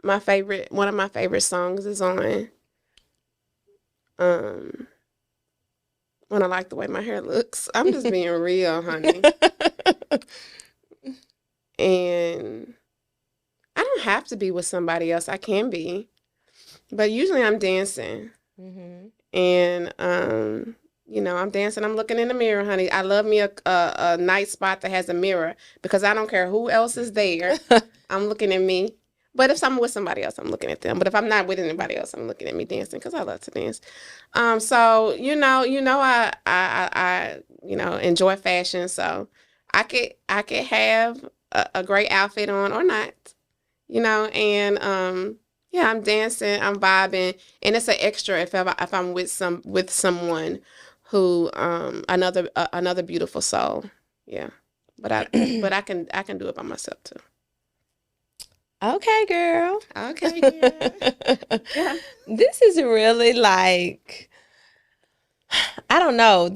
one of my favorite songs is on. When I like the way my hair looks. I'm just being real, honey. And I don't have to be with somebody else. I can be. But usually I'm dancing. And I'm dancing. I'm looking in the mirror, honey. I love me a nice spot that has a mirror because I don't care who else is there. I'm looking at me. But if I'm with somebody else, I'm looking at them. But if I'm not with anybody else, I'm looking at me dancing because I love to dance. So I enjoy fashion. So I could have a great outfit on or not, and yeah, I'm dancing, I'm vibing, and it's an extra if I'm with someone who another beautiful soul. Yeah. But I can do it by myself too. Okay, girl. Okay, girl. Yeah. This is really like, I don't know.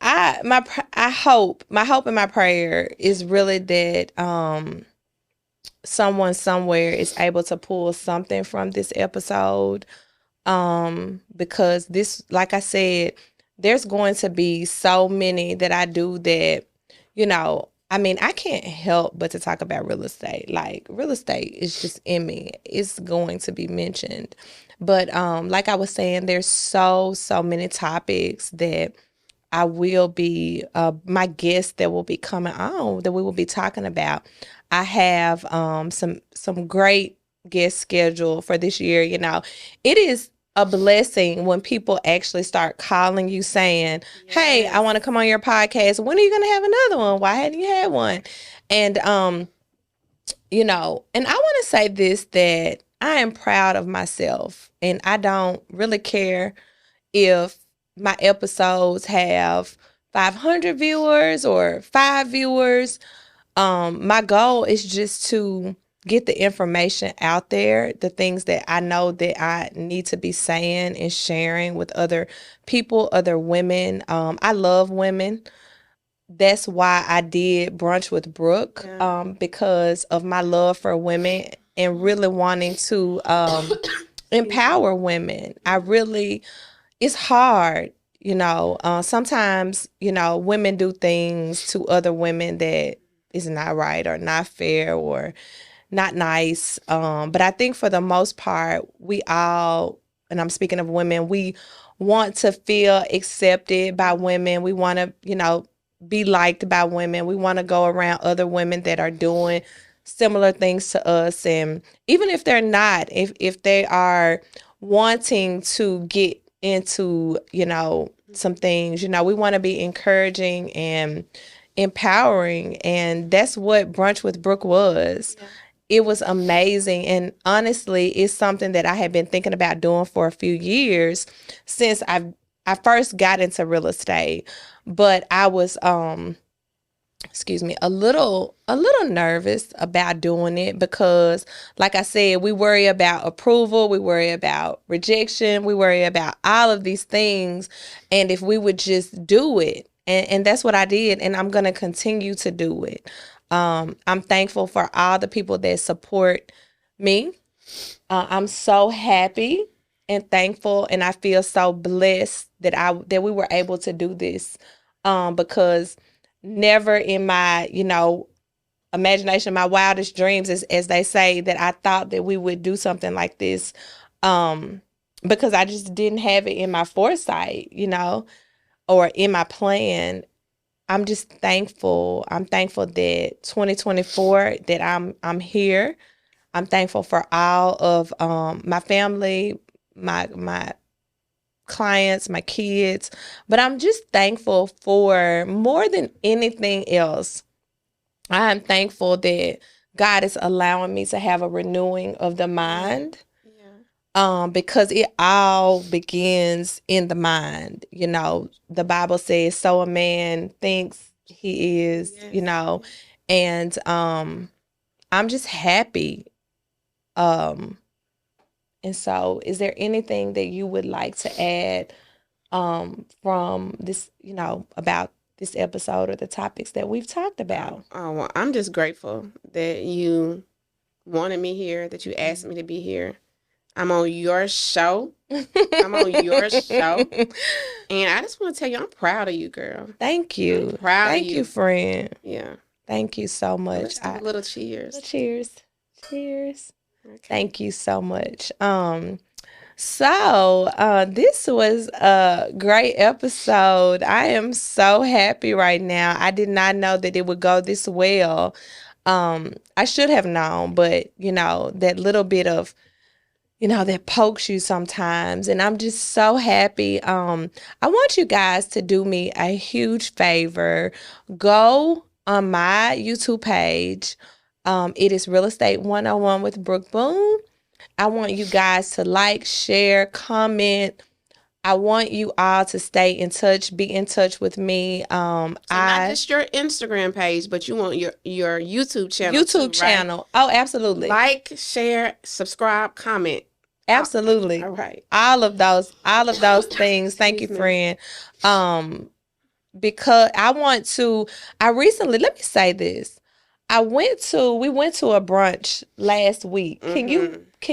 My hope and my prayer is really that someone somewhere is able to pull something from this episode, because this, like I said, there's going to be so many that I do that, I mean, I can't help but to talk about real estate. Like, real estate is just in me. It's going to be mentioned. But like I was saying, there's so many topics that I will be, my guests that will be coming on, that we will be talking about. I have some great guests scheduled for this year. It is a blessing when people actually start calling you saying, "Hey, I want to Yes. come on your podcast. When are you going to have another one? Why hadn't you had one?" And and I want to say this, that I am proud of myself, and I don't really care if my episodes have 500 viewers or 5 viewers. My goal is just to get the information out there, the things that I know that I need to be saying and sharing with other people, other women. I love women. That's why I did Brunch with Brooke, Yeah. because of my love for women and really wanting to empower women. It's hard, sometimes, women do things to other women that is not right or not fair or not nice. But I think for the most part, we all, and I'm speaking of women, we want to feel accepted by women. We want to, be liked by women. We want to go around other women that are doing similar things to us. And even if they're not, if they are wanting to get into, some things, we want to be encouraging and empowering. And that's what Brunch with Brooke was. Yeah. It was amazing. And honestly, it's something that I had been thinking about doing for a few years since I first got into real estate. But I was excuse me, a little nervous about doing it because, like I said, we worry about approval, we worry about rejection, we worry about all of these things. And if we would just do it, and that's what I did, and I'm going to continue to do it. I'm thankful for all the people that support me. I'm so happy and thankful, and I feel so blessed that we were able to do this, because never in my, imagination, my wildest dreams, as they say, that I thought that we would do something like this, because I just didn't have it in my foresight, or in my plan. I'm just thankful. I'm thankful that 2024, that I'm here. I'm thankful for all of my family, my clients, my kids, but I'm just thankful for, more than anything else, I am thankful that God is allowing me to have a renewing of the mind, Yeah. because it all begins in the mind. The Bible says, so a man thinks he is, Yes. and I'm just happy. Um, and so, is there anything that you would like to add, from this, about this episode or the topics that we've talked about? Well, I'm just grateful that you wanted me here, that you asked me to be here. I'm on your show. I'm on your show. And I just want to tell you, I'm proud of you, girl. Thank I'm you. proud of Thank you, you. friend. Yeah. Thank you so So much. let's do a little cheers. Cheers. Cheers. Okay. Thank you so much. This was a great episode. I am so happy right now. I did not know that it would go this well. I should have known, but that little bit of that pokes you sometimes. And I'm just so happy. I want you guys to do me a huge favor. Go on my YouTube page. It is Real Estate 101 with Brooke Boone. I want you guys to like, share, comment. I want you all to stay in touch, be in touch with me. So not just your Instagram page, but you want your YouTube channel YouTube too, right? channel. Oh, absolutely. Like, share, subscribe, comment. Absolutely. All right. All of those things. Thank you, friend. Because I recently, let me say this. We went to a brunch last week. Can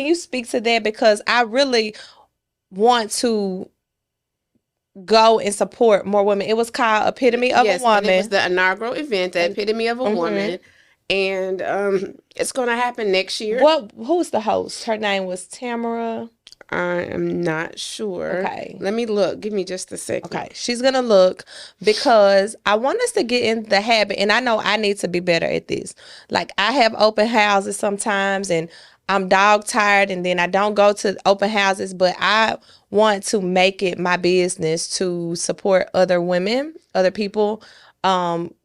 you speak to that? Because I really want to go and support more women. It was called Epitome of a Woman. And it was the inaugural event, the Epitome of a Woman. And it's going to happen next year. Who's the host? Her name was Tamara. I am not sure. Okay. Let me look. Give me just a second. Okay. She's going to look because I want us to get in the habit. And I know I need to be better at this. Like, I have open houses sometimes and I'm dog tired and then I don't go to open houses, but I want to make it my business to support other women, other people. Some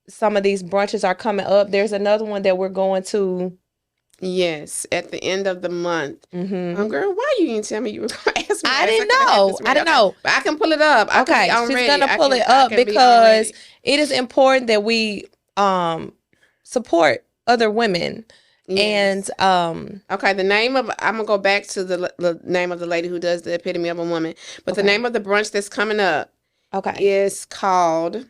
of these brunches are coming up. There's another one that we're going to. Yes, at the end of the month. Girl, why you didn't tell me you were going to ask me? I didn't know. But I can pull it up. Okay, she's going to pull it up because it is important that we support other women. Yes. And okay, I'm gonna go back to the name of the lady who does the Epitome of a Woman. But the name of the brunch that's coming up is called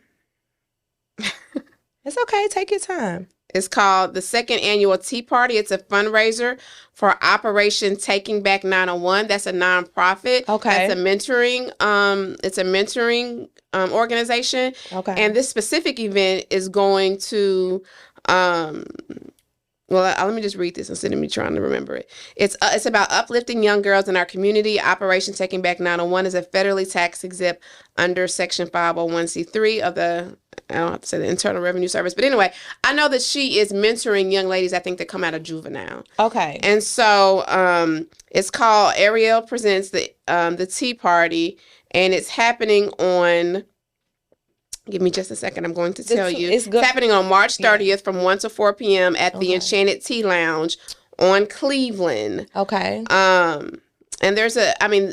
It's okay, take your time. It's called the Second Annual Tea Party. It's a fundraiser for Operation Taking Back 901. That's a nonprofit. Okay. That's a mentoring. It's a mentoring organization. Okay. And this specific event is going to let me just read this instead of me trying to remember it. It's about uplifting young girls in our community. Operation Taking Back 901 is a federally tax exempt under Section 501c3 of the, I don't have to say the Internal Revenue Service. But anyway, I know that she is mentoring young ladies, I think, that come out of juvenile. Okay. And so it's called Ariel Presents the Tea Party, and it's happening on... Give me just a second. I'm going to tell you. It's happening on March 30th from 1 to 4 p.m. at the Enchanted Tea Lounge on Cleveland. Okay. And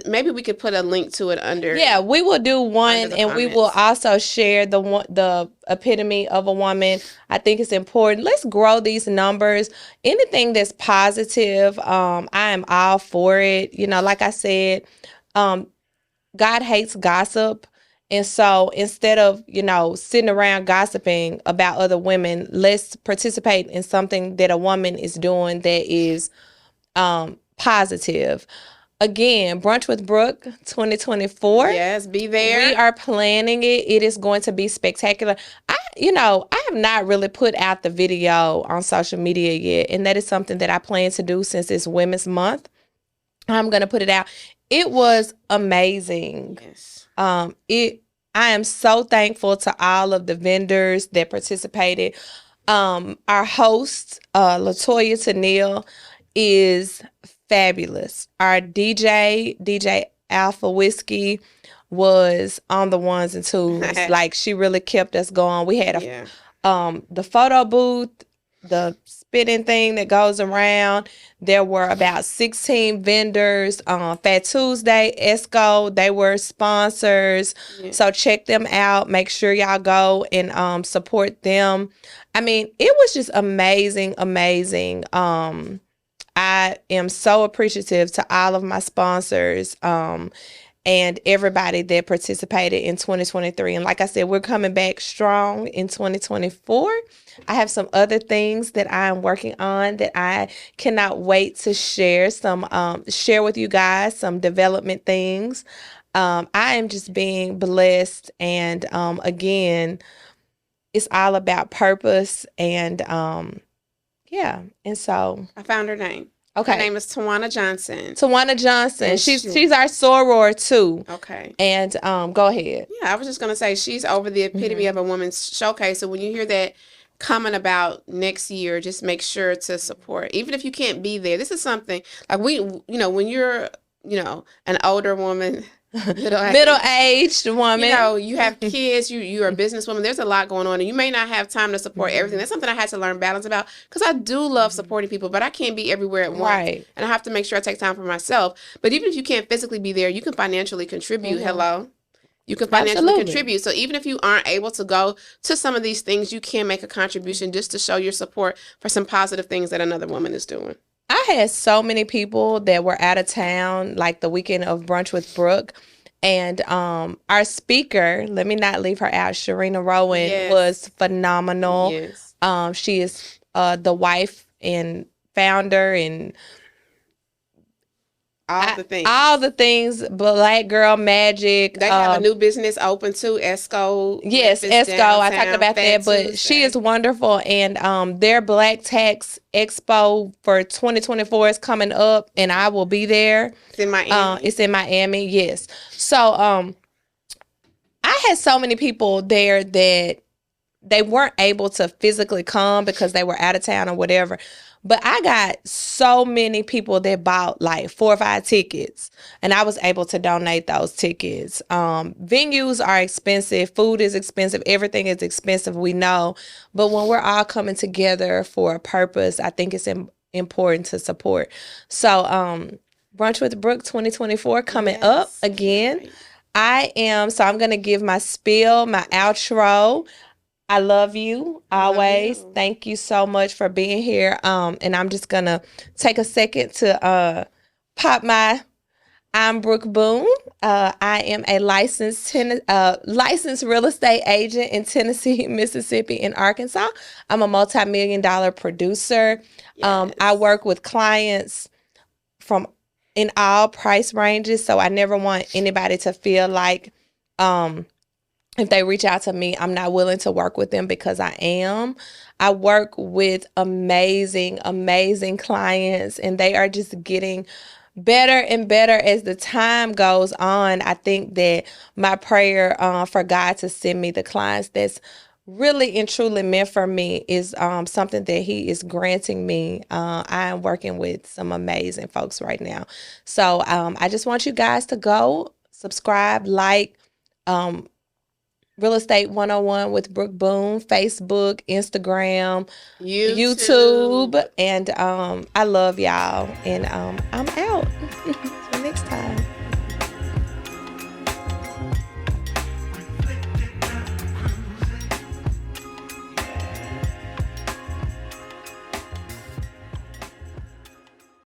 maybe we could put a link to it under. Yeah, we will do one, and we will also share the Epitome of a Woman. I think it's important. Let's grow these numbers. Anything that's positive, I am all for it. Like I said, God hates gossip. And so instead of, sitting around gossiping about other women, let's participate in something that a woman is doing that is positive. Again, Brunch with Brooke 2024. Yes, be there. We are planning it. It is going to be spectacular. I have not really put out the video on social media yet. And that is something that I plan to do since it's Women's Month. I'm going to put it out. It was amazing. Yes. I am so thankful to all of the vendors that participated. Our host, Latoya Tennille, is fabulous. Our DJ Alpha Whiskey, was on the ones and twos. Like, she really kept us going. We had the photo booth, the spinning thing that goes around. There were about 16 vendors. Fat Tuesday, Esco, they were sponsors. Yeah. So check them out. Make sure y'all go and support them. I mean, it was just amazing. I am so appreciative to all of my sponsors and everybody that participated in 2023. And like I said, we're coming back strong in 2024. I have some other things that I'm working on that I cannot wait to share with you guys, some development things. I am just being blessed. And again, it's all about purpose. And And so I found her name. Her Okay. name is Tawana Johnson. Tawana Johnson. And She's our soror too. Okay. And go ahead. Yeah, I was just gonna say she's over the epitome of a woman's showcase. So when you hear that coming about next year, just make sure to support. Even if you can't be there, this is something like when you're, an older woman, Middle-aged woman. you have kids, you're a businesswoman. There's a lot going on, and you may not have time to support everything. That's something I had to learn balance about because I do love supporting people, but I can't be everywhere at once. Right. And I have to make sure I take time for myself. But even if you can't physically be there, you can financially contribute. Hello. You can financially contribute. So even if you aren't able to go to some of these things, you can make a contribution just to show your support for some positive things that another woman is doing. I had so many people that were out of town, like the weekend of Brunch with Brooke. And our speaker, let me not leave her out, Sharina Rowan, was phenomenal. Yes. She is the wife and founder and all the things, Black Girl Magic. They have a new business open too, Esco. Yes, Esco. I talked about that, but she is wonderful. And their Black Tax Expo for 2024 is coming up, and I will be there. It's in Miami. It's in Miami, yes. So I had so many people there that they weren't able to physically come because they were out of town or whatever. But I got so many people that bought like 4 or 5 tickets, and I was able to donate those tickets. Venues are expensive. Food is expensive. Everything is expensive, we know. But when we're all coming together for a purpose, I think it's important to support. So Brunch with Brooke 2024 coming up again. I'm going to give my spiel, my outro. I love you always. Thank you so much for being here. And I'm just gonna take a second to pop I'm Brooke Boone. I am a licensed real estate agent in Tennessee, Mississippi, and Arkansas. I'm a multi-million-dollar producer. I work with clients in all price ranges, so I never want anybody to feel like if they reach out to me, I'm not willing to work with them, because I am. I work with amazing, amazing clients, and they are just getting better and better as the time goes on. I think that my prayer for God to send me the clients that's really and truly meant for me is something that He is granting me. I am working with some amazing folks right now. So I just want you guys to go subscribe, like, Real Estate 101 with Brooke Boone, Facebook, Instagram, YouTube. And I love y'all. And I'm out. Till next time.